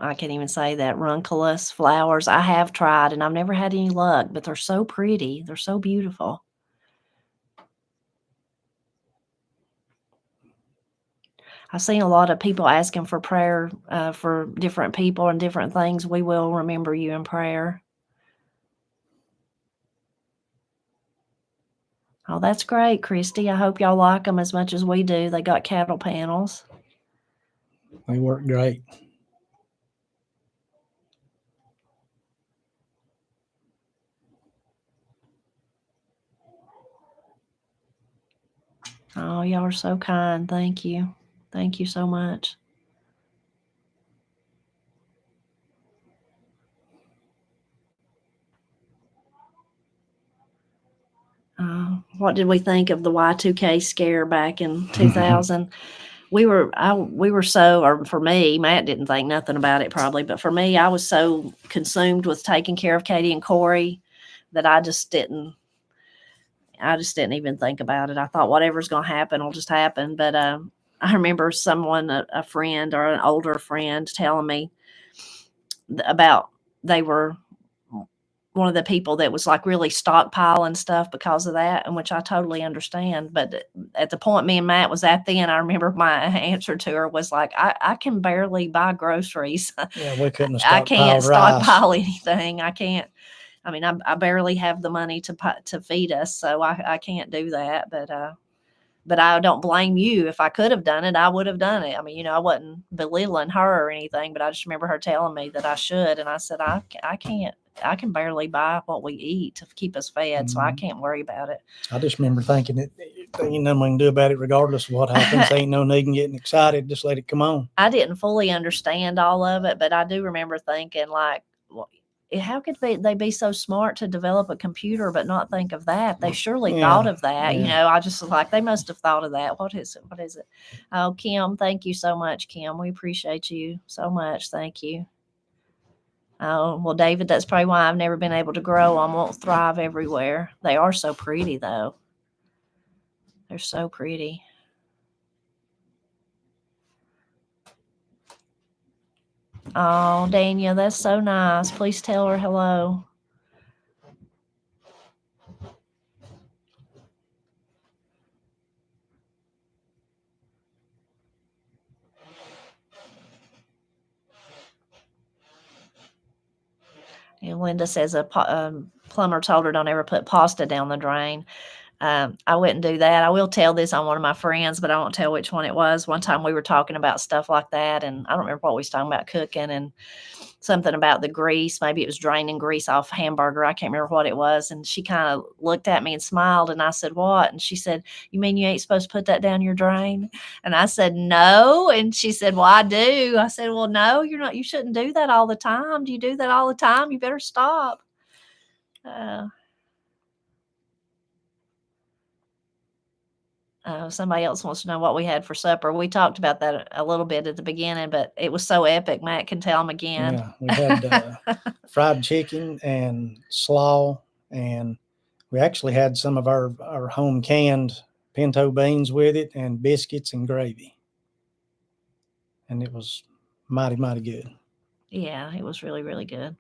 I can't even say that, ranunculus flowers? I have tried, and I've never had any luck, but they're so pretty. They're so beautiful. I've seen a lot of people asking for prayer for different people and different things. We will remember you in prayer. Oh, that's great, Christy. I hope y'all like them as much as we do. They got cattle panels. They work great. Oh, y'all are so kind. Thank you. Thank you so much. What did we think of the Y2K scare back in 2000? we were so, or for me, Matt didn't think nothing about it probably, but for me, I was so consumed with taking care of Katie and Corey that I just didn't even think about it. I thought whatever's going to happen will just happen. But I remember someone, a friend or an older friend, telling me about they were one of the people that was like really stockpiling stuff because of that, and which I totally understand. But at the point me and Matt was at then, I remember my answer to her was like, I can barely buy groceries. Yeah, we couldn't have I can't stockpiled stockpile anything. I can't. I mean, I barely have the money to feed us, so I can't do that. But I don't blame you. If I could have done it, I would have done it. I mean, I wasn't belittling her or anything, but I just remember her telling me that I should, and I said I can't. I can barely buy what we eat to keep us fed, so I can't worry about it. I just remember thinking that ain't nothing we can do about it regardless of what happens. Ain't no need in getting excited. Just let it come on. I didn't fully understand all of it, but I do remember thinking like, well, how could they be so smart to develop a computer but not think of that? They surely thought of that. I just was like, they must have thought of that. What is it? Oh, Kim, thank you so much, Kim. We appreciate you so much. Thank you. Oh, well, David, that's probably why I've never been able to grow them. Won't thrive everywhere. They are so pretty, though. They're so pretty. Oh, Dania, that's so nice. Please tell her hello. And Linda says a plumber told her don't ever put pasta down the drain. I wouldn't do that. I will tell this on one of my friends, but I won't tell which one it was. One time we were talking about stuff like that, and I don't remember what we was talking about, cooking and something about the grease. Maybe it was draining grease off hamburger. I can't remember what it was. And she kind of looked at me and smiled, and I said, "What?" And she said, "You mean you ain't supposed to put that down your drain?" And I said, "No." And she said, "Well, I do." I said, "Well, no, you're not. You shouldn't do that all the time. Do you do that all the time? You better stop." Somebody else wants to know what we had for supper. We talked about that a little bit at the beginning, but it was so epic. Matt can tell them again. Yeah, we had fried chicken and slaw, and we actually had some of our home canned pinto beans with it, and biscuits and gravy. And it was mighty, mighty good. Yeah, it was really, really good.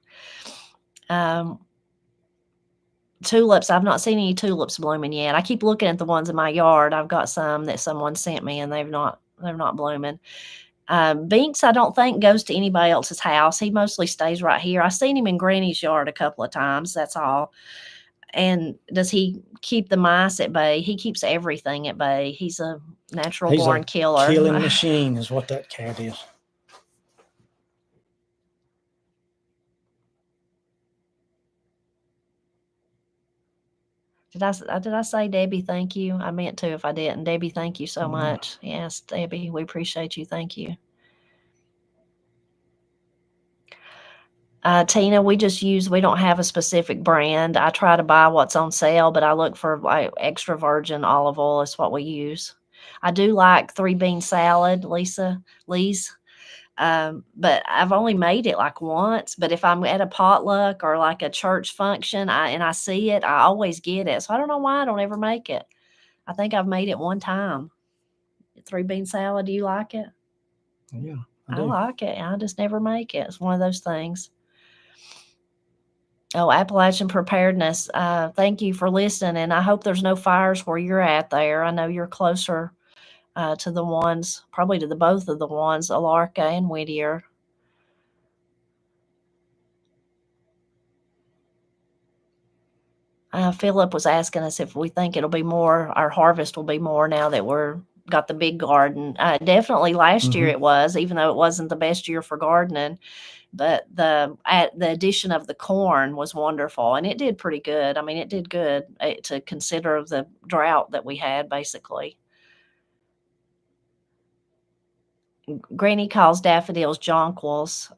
Tulips, I've not seen any tulips blooming yet. I keep looking at the ones in my yard. I've got some that someone sent me, and they're not blooming. Binks, I don't think goes to anybody else's house. He mostly stays right here. I've seen him in Granny's yard a couple of times. That's all. And does he keep the mice at bay? He keeps everything at bay. He's a natural born killer. Killing machine is what that cat is. Did I say, Debbie, thank you? I meant to if I didn't. Debbie, thank you so much. Yes, Debbie, we appreciate you. Thank you. Tina, we don't have a specific brand. I try to buy what's on sale, but I look for like extra virgin olive oil is what we use. I do like 3-bean salad, Lee's. But I've only made it like once. But if I'm at a potluck or like a church function, and I see it, I always get it. So I don't know why I don't ever make it. I think I've made it one time. 3-bean salad, do you like it? Yeah, I like it. I just never make it. It's one of those things. Oh, Appalachian preparedness. Thank you for listening. And I hope there's no fires where you're at there. I know you're closer to the ones, probably to the both of the ones, Alarka and Whittier. Philip was asking us if we think it'll be more, our harvest will be more now that we're got the big garden. Definitely last year it was, even though it wasn't the best year for gardening. But the addition of the corn was wonderful, and it did pretty good. I mean, it did good to consider the drought that we had, basically. Granny calls daffodils jonquils,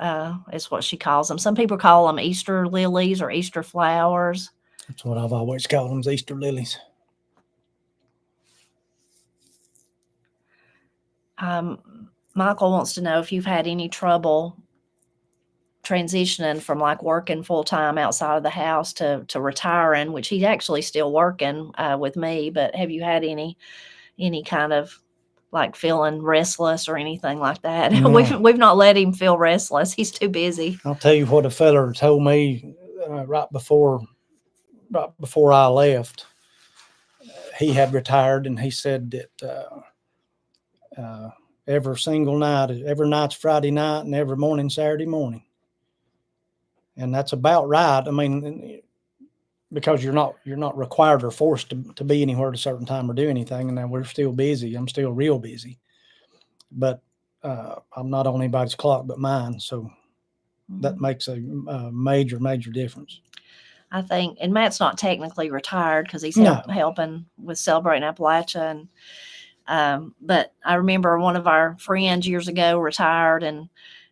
is what she calls them. Some people call them Easter lilies or Easter flowers. That's what I've always called them, Easter lilies. Michael wants to know if you've had any trouble transitioning from like working full time outside of the house to retiring, which he's actually still working with me. But have you had any kind of like feeling restless or anything like that? No. We've not let him feel restless. He's too busy. I'll tell you what a feller told me right before I left. He had retired, and he said that every single night, every night's Friday night, and every morning Saturday morning. And that's about right. I mean, because you're not required or forced to be anywhere at a certain time or do anything. And now we're still busy. I'm still real busy, but I'm not on anybody's clock but mine. So that makes a major, major difference. I think, and Matt's not technically retired because he's helping with Celebrating Appalachia. And but I remember one of our friends years ago retired, and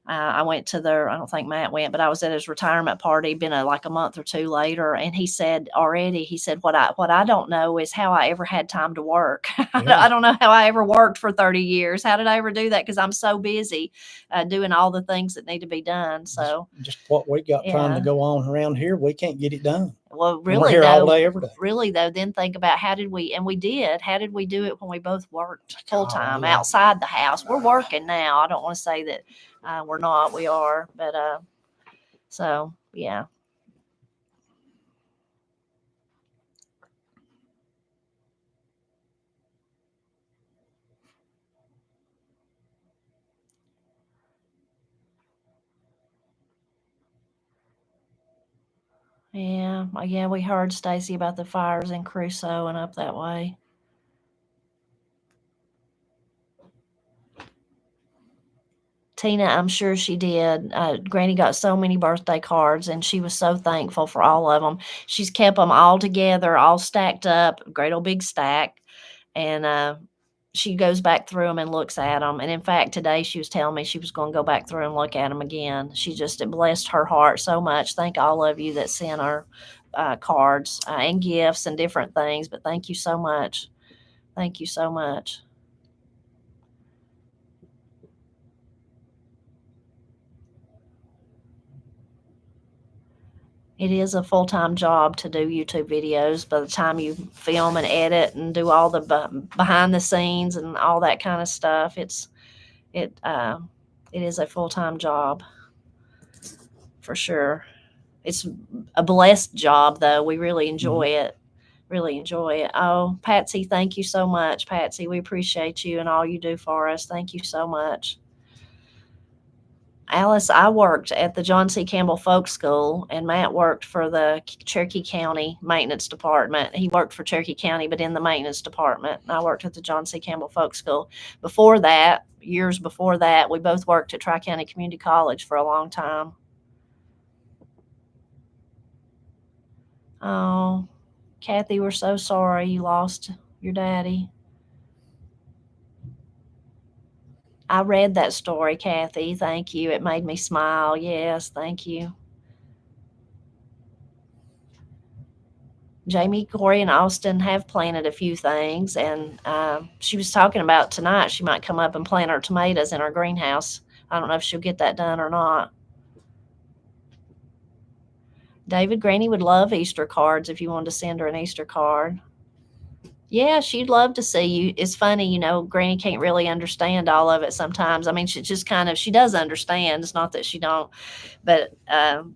I went to I don't think Matt went, but I was at his retirement party, been like a month or two later. And he said what I don't know is how I ever had time to work. Yeah. I don't know how I ever worked for 30 years. How did I ever do that? Because I'm so busy doing all the things that need to be done. So just what we got trying to go on around here, we can't get it done. Well, really, we're here all day, every day. Really, though, then think about how did we do it when we both worked full time outside the house? We're working now. I don't want to say that we're not. We are, but so yeah. Yeah, we heard, Stacy, about the fires in Crusoe and up that way. Tina, I'm sure she did. Granny got so many birthday cards, and she was so thankful for all of them. She's kept them all together, all stacked up, great old big stack, and she goes back through them and looks at them. And in fact, today she was telling me she was going to go back through and look at them again. It blessed her heart so much. Thank all of you that sent her cards and gifts and different things. But thank you so much. Thank you so much. It is a full-time job to do YouTube videos. By the time you film and edit and do all the behind the scenes and all that kind of stuff, it is a full-time job for sure. It's a blessed job, though. We really enjoy it. Really enjoy it. Oh, Patsy, thank you so much, Patsy. We appreciate you and all you do for us. Thank you so much. Alice, I worked at the John C. Campbell Folk School, and Matt worked for the Cherokee County Maintenance Department. He worked for Cherokee County, but in the maintenance department. And I worked at the John C. Campbell Folk School. Before that, years before that, we both worked at Tri-County Community College for a long time. Oh, Kathy, we're so sorry you lost your daddy. I read that story, Kathy. Thank you. It made me smile. Yes, thank you. Jamie, Corey, and Austin have planted a few things, and she was talking about tonight she might come up and plant her tomatoes in her greenhouse. I don't know if she'll get that done or not. David, Granny would love Easter cards if you wanted to send her an Easter card. Yeah, she'd love to see you. It's funny, Granny can't really understand all of it sometimes. I mean, she just she does understand. It's not that she don't, but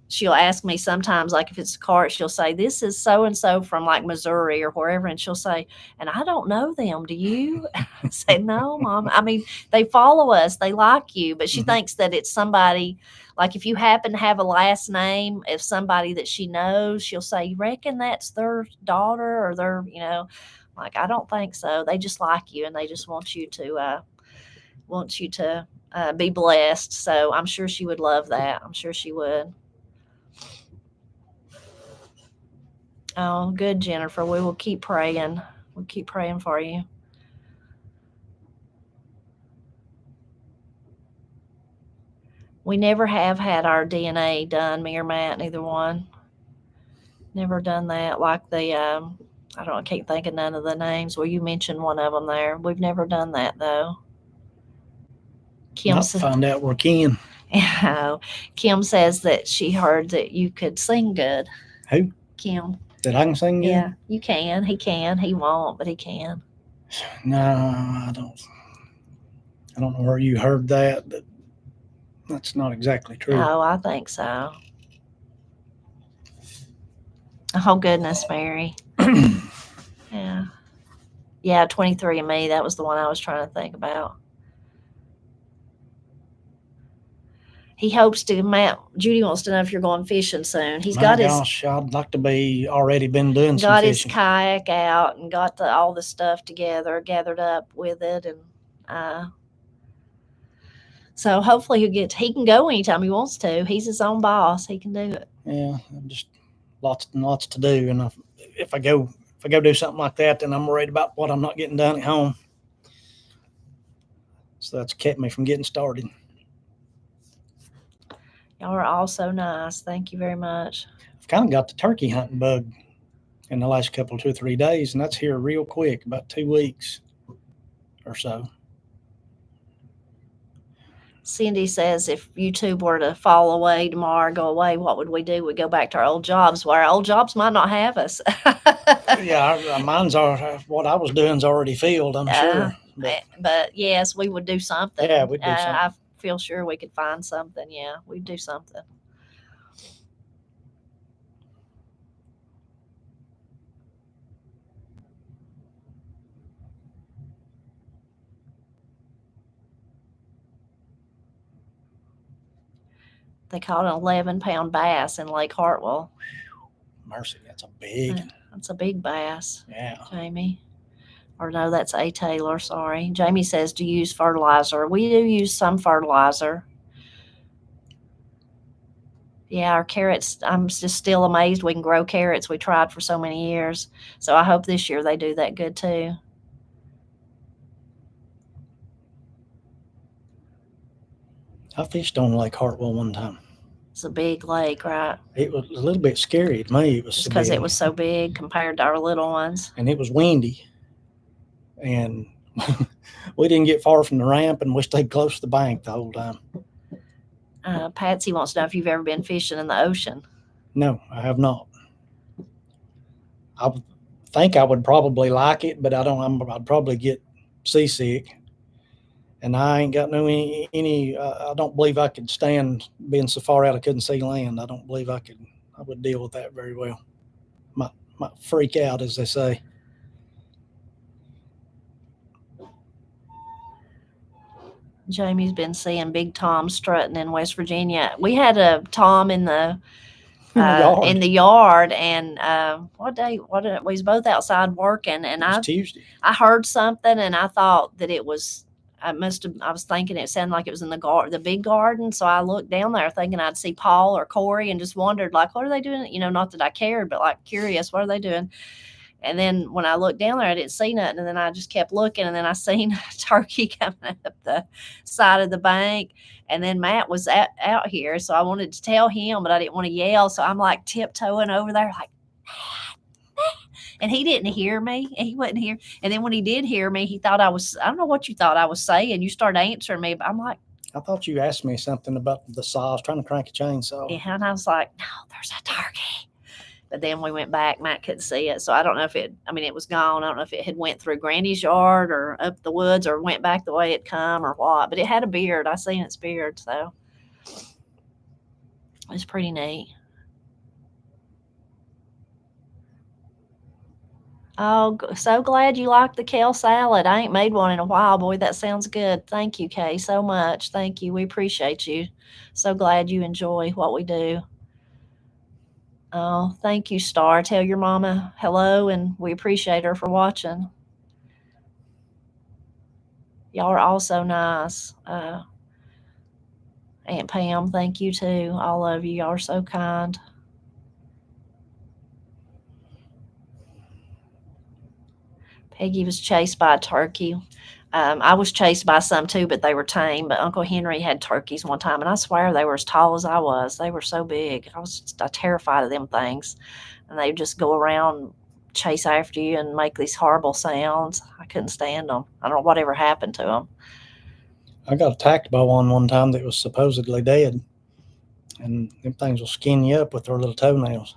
she'll ask me sometimes, like if it's a cart, she'll say, "This is so and so from like Missouri or wherever," and she'll say, "And I don't know them. Do you?" I say, "No, Mom. I mean, they follow us. They like you," but she thinks that it's somebody. Like if you happen to have a last name, if somebody that she knows, she'll say, "You reckon that's their daughter or their." Like, I don't think so. They just like you and they just want you to be blessed. So I'm sure she would love that. I'm sure she would. Oh, good, Jennifer. We will keep praying. We'll keep praying for you. We never have had our DNA done, me or Matt, neither one. Never done that. Like I can't think of none of the names. Well, you mentioned one of them there. We've never done that though. Not find out we're kin. Kim says that she heard that you could sing good. Who? Kim. That I can sing good? Yeah, you can. He can. He won't, but he can. No, I don't. I don't know where you heard that, but that's not exactly true. Oh, I think so. Oh, goodness, Mary. Yeah. Yeah, 23andMe. That was the one I was trying to think about. He hopes to, Matt, Judy wants to know if you're going fishing soon. He's got gosh, I'd like to be already been doing some got fishing. his kayak out and got all the stuff together, gathered up with it. And so hopefully he can go anytime he wants to. He's his own boss. He can do it. Yeah, just lots and lots to do. And if I go do something like that, then I'm worried about what I'm not getting done at home. So that's kept me from getting started. Y'all are all so nice. Thank you very much. I've kind of got the turkey hunting bug in the last 2 or 3 days, and that's here real quick, about 2 weeks or so. Cindy says, if YouTube were to fall away tomorrow, go away, what would we do? We'd go back to our old jobs. Well, our old jobs might not have us. Yeah, mine's what I was doing's already filled, I'm sure. But yes, we would do something. Yeah, we'd do something. I feel sure we could find something. Yeah, we'd do something. They caught an 11-pound bass in Lake Hartwell. Mercy, that's a big. That's a big bass. Yeah. Jamie. Or no, that's A. Taylor, sorry. Jamie says, do you use fertilizer? We do use some fertilizer. Yeah, our carrots, I'm just still amazed we can grow carrots. We tried for so many years. So I hope this year they do that good too. I fished on Lake Hartwell one time. It's a big lake, right? It was a little bit scary to me. It was because it was so big compared to our little ones. And it was windy. And we didn't get far from the ramp, and we stayed close to the bank the whole time. Patsy wants to know if you've ever been fishing in the ocean. No, I have not. I think I would probably like it, but I'd probably get seasick. And I ain't got I don't believe I could stand being so far out I couldn't see land. I don't believe I would deal with that very well. Might freak out, as they say. Jamie's been seeing big Tom strutting in West Virginia. We had a Tom in the yard, and what day? We was both outside working, and it was Tuesday. I heard something, and I thought that it was. I was thinking it sounded like it was in the big garden. So I looked down there thinking I'd see Paul or Corey, and just wondered, like, what are they doing? Not that I cared, but like curious, what are they doing? And then when I looked down there, I didn't see nothing. And then I just kept looking, and then I seen a turkey coming up the side of the bank. And then Matt was out here, so I wanted to tell him, but I didn't want to yell. So I'm like tiptoeing over there, like, and he didn't hear me. He wasn't here. And then when he did hear me, he thought I don't know what you thought I was saying. You started answering me, but I'm like, I thought you asked me something about the saw. I was trying to crank a chainsaw. Yeah, and I was like, no, there's a turkey. But then we went back. Matt couldn't see it, so I don't know if it. I mean, it was gone. I don't know if it had went through Granny's yard or up the woods or went back the way it come or what. But it had a beard. I seen its beard, so it's pretty neat. Oh, so glad you like the kale salad. I ain't made one in a while. Boy, that sounds good. Thank you, Kay, so much. Thank you. We appreciate you. So glad you enjoy what we do. Oh, thank you, Star. Tell your mama hello, and we appreciate her for watching. Y'all are all so nice. Aunt Pam, thank you too. All of you. Y'all are so kind. Peggy was chased by a turkey. I was chased by some too, but they were tame. But Uncle Henry had turkeys one time, and I swear they were as tall as I was. They were so big. I was just terrified of them things. And they would just go around, chase after you, and make these horrible sounds. I couldn't stand them. I don't know whatever happened to them. I got attacked by one time that was supposedly dead. And them things will skin you up with their little toenails.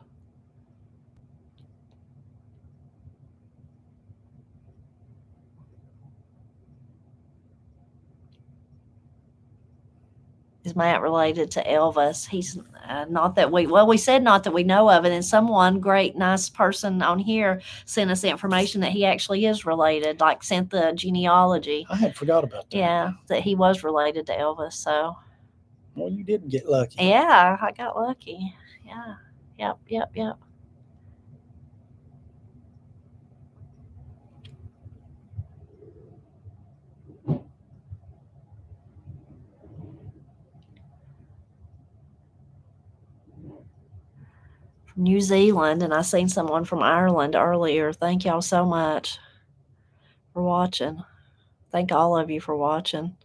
Is Matt related to Elvis? He's not that we said not that we know of it, and someone great, nice person on here sent us information that he actually is related, like sent the genealogy. I had forgot about that. Yeah, that he was related to Elvis. So, well, you did get lucky. Yeah, I got lucky. Yeah, yep. New Zealand, and I seen someone from Ireland earlier. Thank y'all so much for watching. Thank all of you for watching.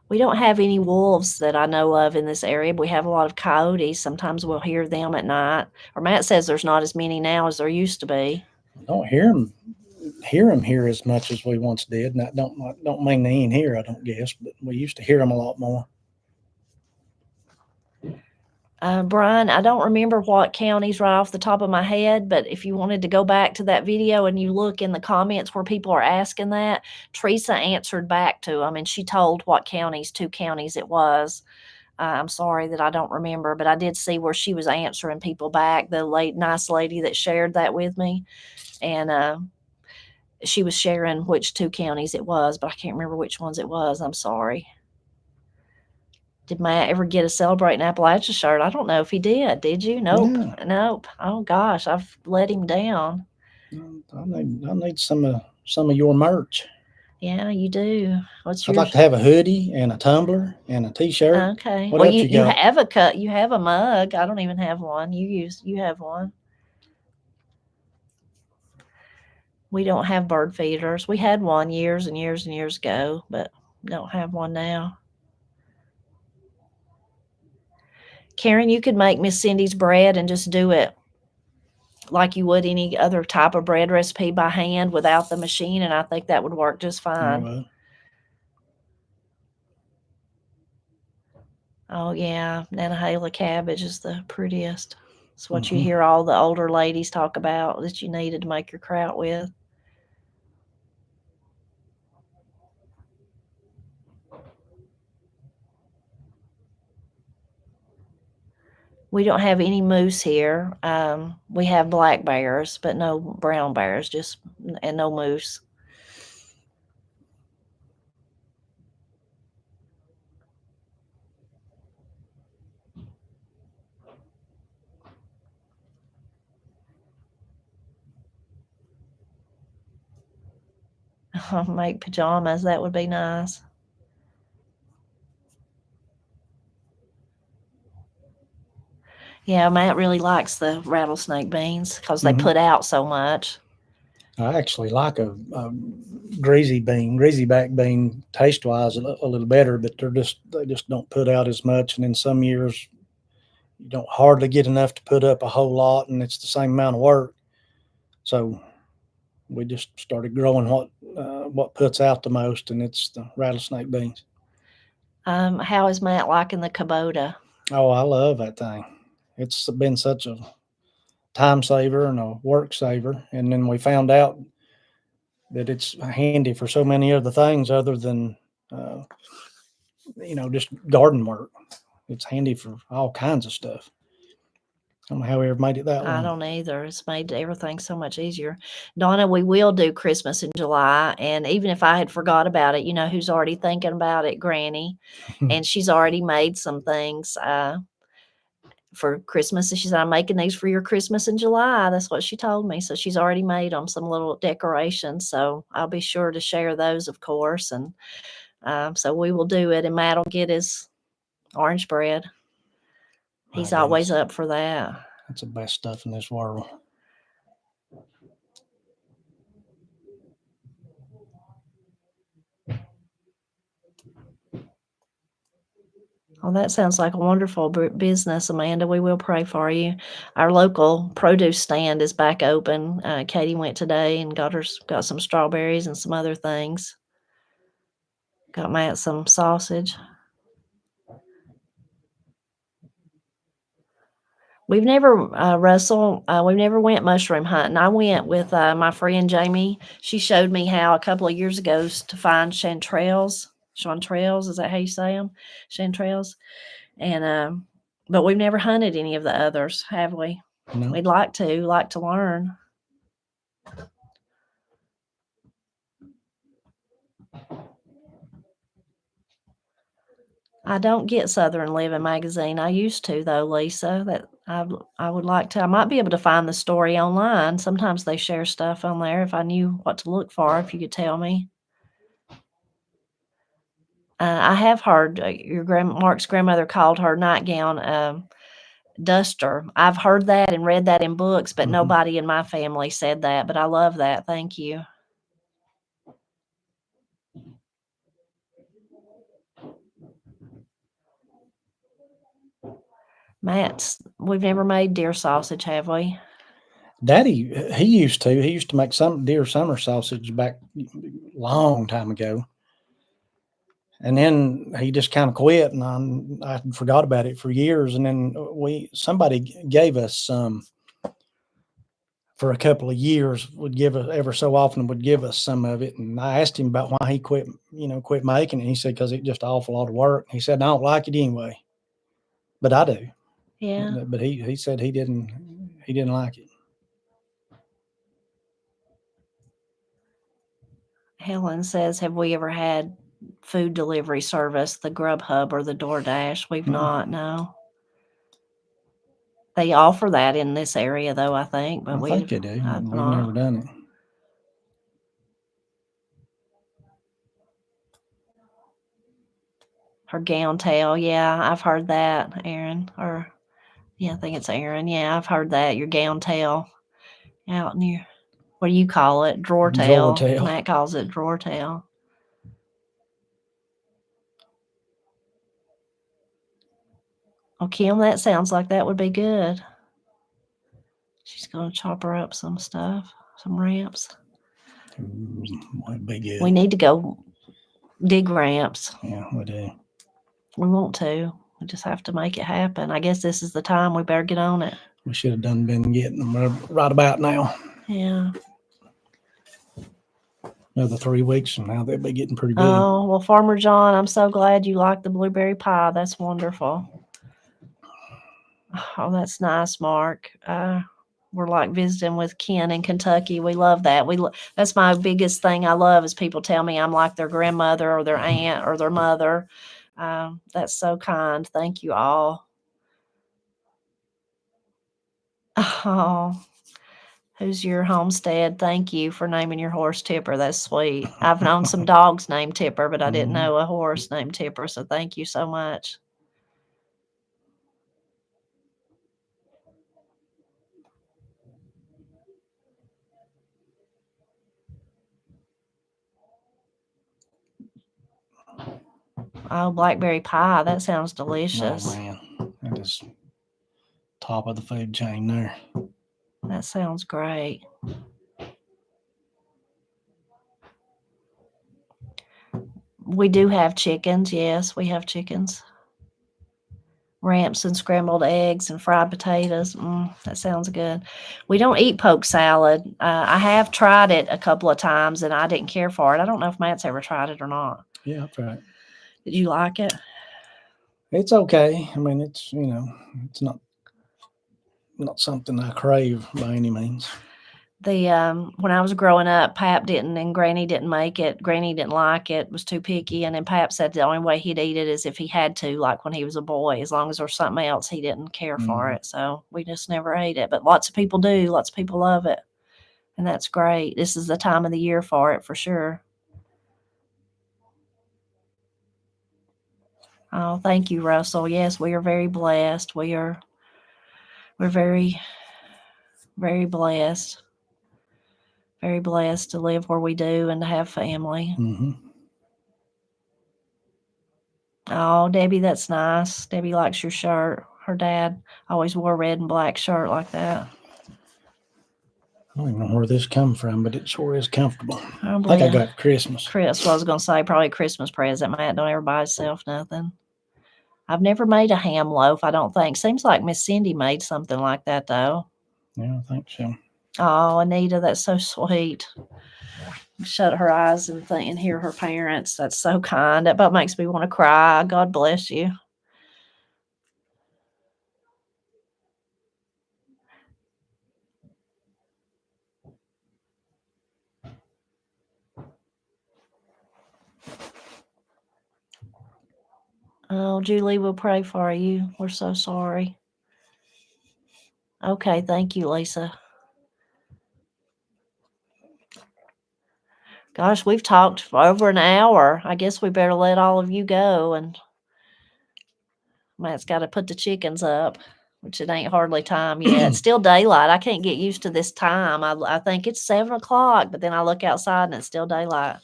We don't have any wolves that I know of in this area. We have a lot of coyotes. Sometimes we'll hear them at night. Or Matt says there's not as many now as there used to be. I don't hear them here as much as we once did. And that don't mean they ain't here, I don't guess, but we used to hear them a lot more. Brian, I don't remember what counties right off the top of my head, but if you wanted to go back to that video and you look in the comments where people are asking that, Teresa answered back to them, and she told what counties, 2 counties it was. I'm sorry that I don't remember, but I did see where she was answering people back, the nice lady that shared that with me. And she was sharing which 2 counties it was, but I can't remember which ones it was. I'm sorry. Did Matt ever get a Celebrating Appalachia shirt? I don't know if he did. Did you? Nope. No. Nope. Oh gosh, I've let him down. I need some of your merch. Yeah, you do. What's I'd yours? like to have a hoodie and a tumbler and a t-shirt. Okay. What Well, else you got? have a cut. You have a mug. I don't even have one. You have one. We don't have bird feeders. We had one years and years and years ago, but don't have one now. Karen, you could make Miss Cindy's bread and just do it like you would any other type of bread recipe by hand without the machine, and I think that would work just fine. Well, oh yeah, Nantahala cabbage is the prettiest. It's what you hear all the older ladies talk about that you needed to make your kraut with. We don't have any moose here. We have black bears, but no brown bears, and no moose. Make pajamas. That would be nice. Yeah, Matt really likes the rattlesnake beans because they put out so much. I actually like a greasy back bean, taste wise a little better, but they just don't put out as much. And in some years, you don't hardly get enough to put up a whole lot, and it's the same amount of work. So we just started growing what puts out the most, and it's the rattlesnake beans. How is Matt liking the Kubota? Oh, I love that thing. It's been such a time saver and a work saver. And then we found out that it's handy for so many other things other than, uh, just garden work. It's handy for all kinds of stuff. I don't know how we ever made it that I long. don't either. It's made everything so much easier. Donna, we will do Christmas in July. And even if I had forgot about it, you know who's already thinking about it? Granny. And she's already made some things for Christmas. And she said, I'm making these for your Christmas in July. That's what she told me. So she's already made them, some little decorations. So I'll be sure to share those, of course. And so we will do it. And Matt will get his orange bread. He's always up for that. That's the best stuff in this world. Well, that sounds like a wonderful business, Amanda. We will pray for you. Our local produce stand is back open. Katie went today and got some strawberries and some other things. Got Matt some sausage. We've never, Russell, we've never went mushroom hunting. I went with my friend Jamie. She showed me how a couple of years ago to find chanterelles. Chanterelles, is that how you say them? Chanterelles. And but we've never hunted any of the others, have we? No. We'd like to learn. I don't get Southern Living magazine. I used to though, Lisa. That I would like to. I might be able to find the story online. Sometimes they share stuff on there. If I knew what to look for, if you could tell me. I have heard Mark's grandmother called her nightgown duster. I've heard that and read that in books, but nobody in my family said that. But I love that. Thank you. Matt's, we've never made deer sausage, have we? Daddy, he used to. He used to make some deer summer sausage back long time ago. And then he just kind of quit, and I forgot about it for years. And then somebody gave us some for a couple of years. Would give us ever so often would give us some of it. And I asked him about why he quit making it. And he said because it's just an awful lot of work. He said I don't like it anyway, but I do. Yeah. But he said he didn't like it. Helen says, have we ever had food delivery service, the Grubhub or the DoorDash? We've not, no. They offer that in this area, though, I think. But I think they do. We've never done it. Her gown tail, yeah, I've heard that, Aaron. Or, yeah, I think it's Aaron. Yeah, I've heard that. Your gown tail out in your, what do you call it? Drawer tail. Matt calls it drawer tail. Oh, Kim, that sounds like that would be good. She's going to chop her up some stuff, some ramps. Might be good. We need to go dig ramps. Yeah, we do. We want to. We just have to make it happen. I guess this is the time we better get on it. We should have been getting them right about now. Yeah. Another 3 weeks from now, they'll be getting pretty good. Oh, well, Farmer John, I'm so glad you like the blueberry pie. That's wonderful. Oh, that's nice, Mark. We're like visiting with Ken in Kentucky. We love that. That's my biggest thing I love is people tell me I'm like their grandmother or their aunt or their mother. That's so kind. Thank you all. Oh, who's your homestead? Thank you for naming your horse Tipper. That's sweet. I've known some dogs named Tipper, but I didn't know a horse named Tipper. So thank you so much. Oh, blackberry pie. That sounds delicious. Oh, man. That is top of the food chain there. That sounds great. We do have chickens. Yes, we have chickens. Ramps and scrambled eggs and fried potatoes. That sounds good. We don't eat poke salad. I have tried it a couple of times and I didn't care for it. I don't know if Matt's ever tried it or not. Yeah, I've tried it. Did you like it? It's okay. I mean, it's it's not something I crave by any means. When I was growing up, Pap didn't and Granny didn't make it. Granny didn't like it, was too picky, and then Pap said the only way he'd eat it is if he had to, like when he was a boy. As long as there's something else, he didn't care for it. So we just never ate it. But lots of people do. Lots of people love it, and that's great. This is the time of the year for it for sure. Oh, thank you, Russell. Yes, we are very blessed. We're very, very blessed. Very blessed to live where we do and to have family. Oh, Debbie, that's nice. Debbie likes your shirt. Her dad always wore a red and black shirt like that. I don't even know where this come from, but it sure is comfortable. Probably I think I got it Christmas. What I was going to say, probably a Christmas present. Matt don't ever buy himself nothing. I've never made a ham loaf, I don't think. Seems like Miss Cindy made something like that, though. Yeah, I think so. Oh, Anita, that's so sweet. Shut her eyes and think and hear her parents. That's so kind. That about makes me want to cry. God bless you. Oh, Julie, we'll pray for you. We're so sorry. Okay, thank you, Lisa. Gosh, we've talked for over an hour. I guess we better let all of you go. And Matt's got to put the chickens up, which it ain't hardly time yet. It's still daylight. I can't get used to this time. I think it's 7 o'clock, but then I look outside and it's still daylight.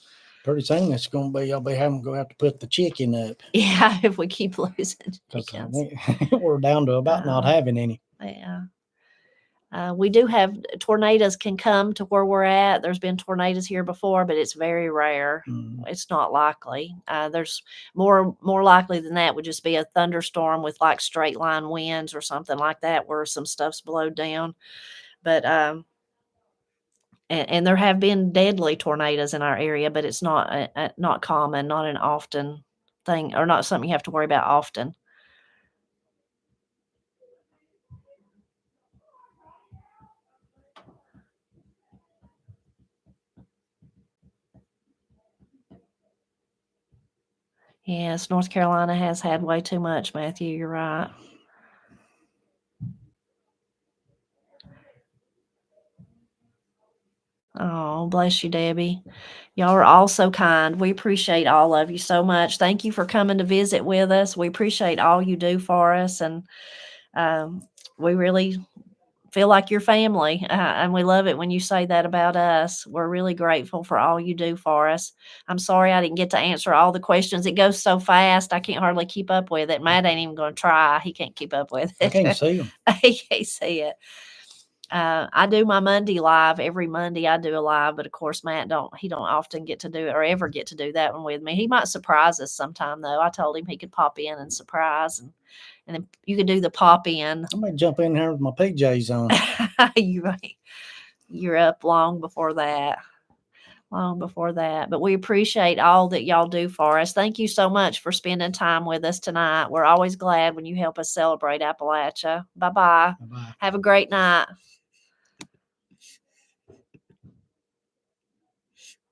Pretty soon it's going to be, I'll be having to have to put the chicken up. Yeah, if we keep losing chickens. We're down to about not having any. Yeah. We do have tornadoes can come to where we're at. There's been tornadoes here before, but it's very rare. It's not likely. There's more likely than that would just be a thunderstorm with like straight line winds or something like that where some stuff's blowed down. But and there have been deadly tornadoes in our area, but it's not common, not an often thing, or not something you have to worry about often. Yes, North Carolina has had way too much, Matthew. You're right. Oh, bless you, Debbie. Y'all are all so kind. We appreciate all of you so much. Thank you for coming to visit with us. We appreciate all you do for us, and we really feel like your family, and we love it when you say that about us. We're really grateful for all you do for us. I'm sorry I didn't get to answer all the questions. It goes so fast, I can't hardly keep up with it. Matt ain't even going to try. He can't keep up with it. I can't see him. He can't see it. I do my Monday live. Every Monday I do a live, but of course Matt don't often get to do it or ever get to do that one with me. He might surprise us sometime though. I told him he could pop in and surprise, and then you could do the pop in. I might jump in here with my PJs on. You're up long before that. But we appreciate all that y'all do for us. Thank you so much for spending time with us tonight. We're always glad when you help us celebrate Appalachia. Bye-bye. Bye-bye. Have a great night.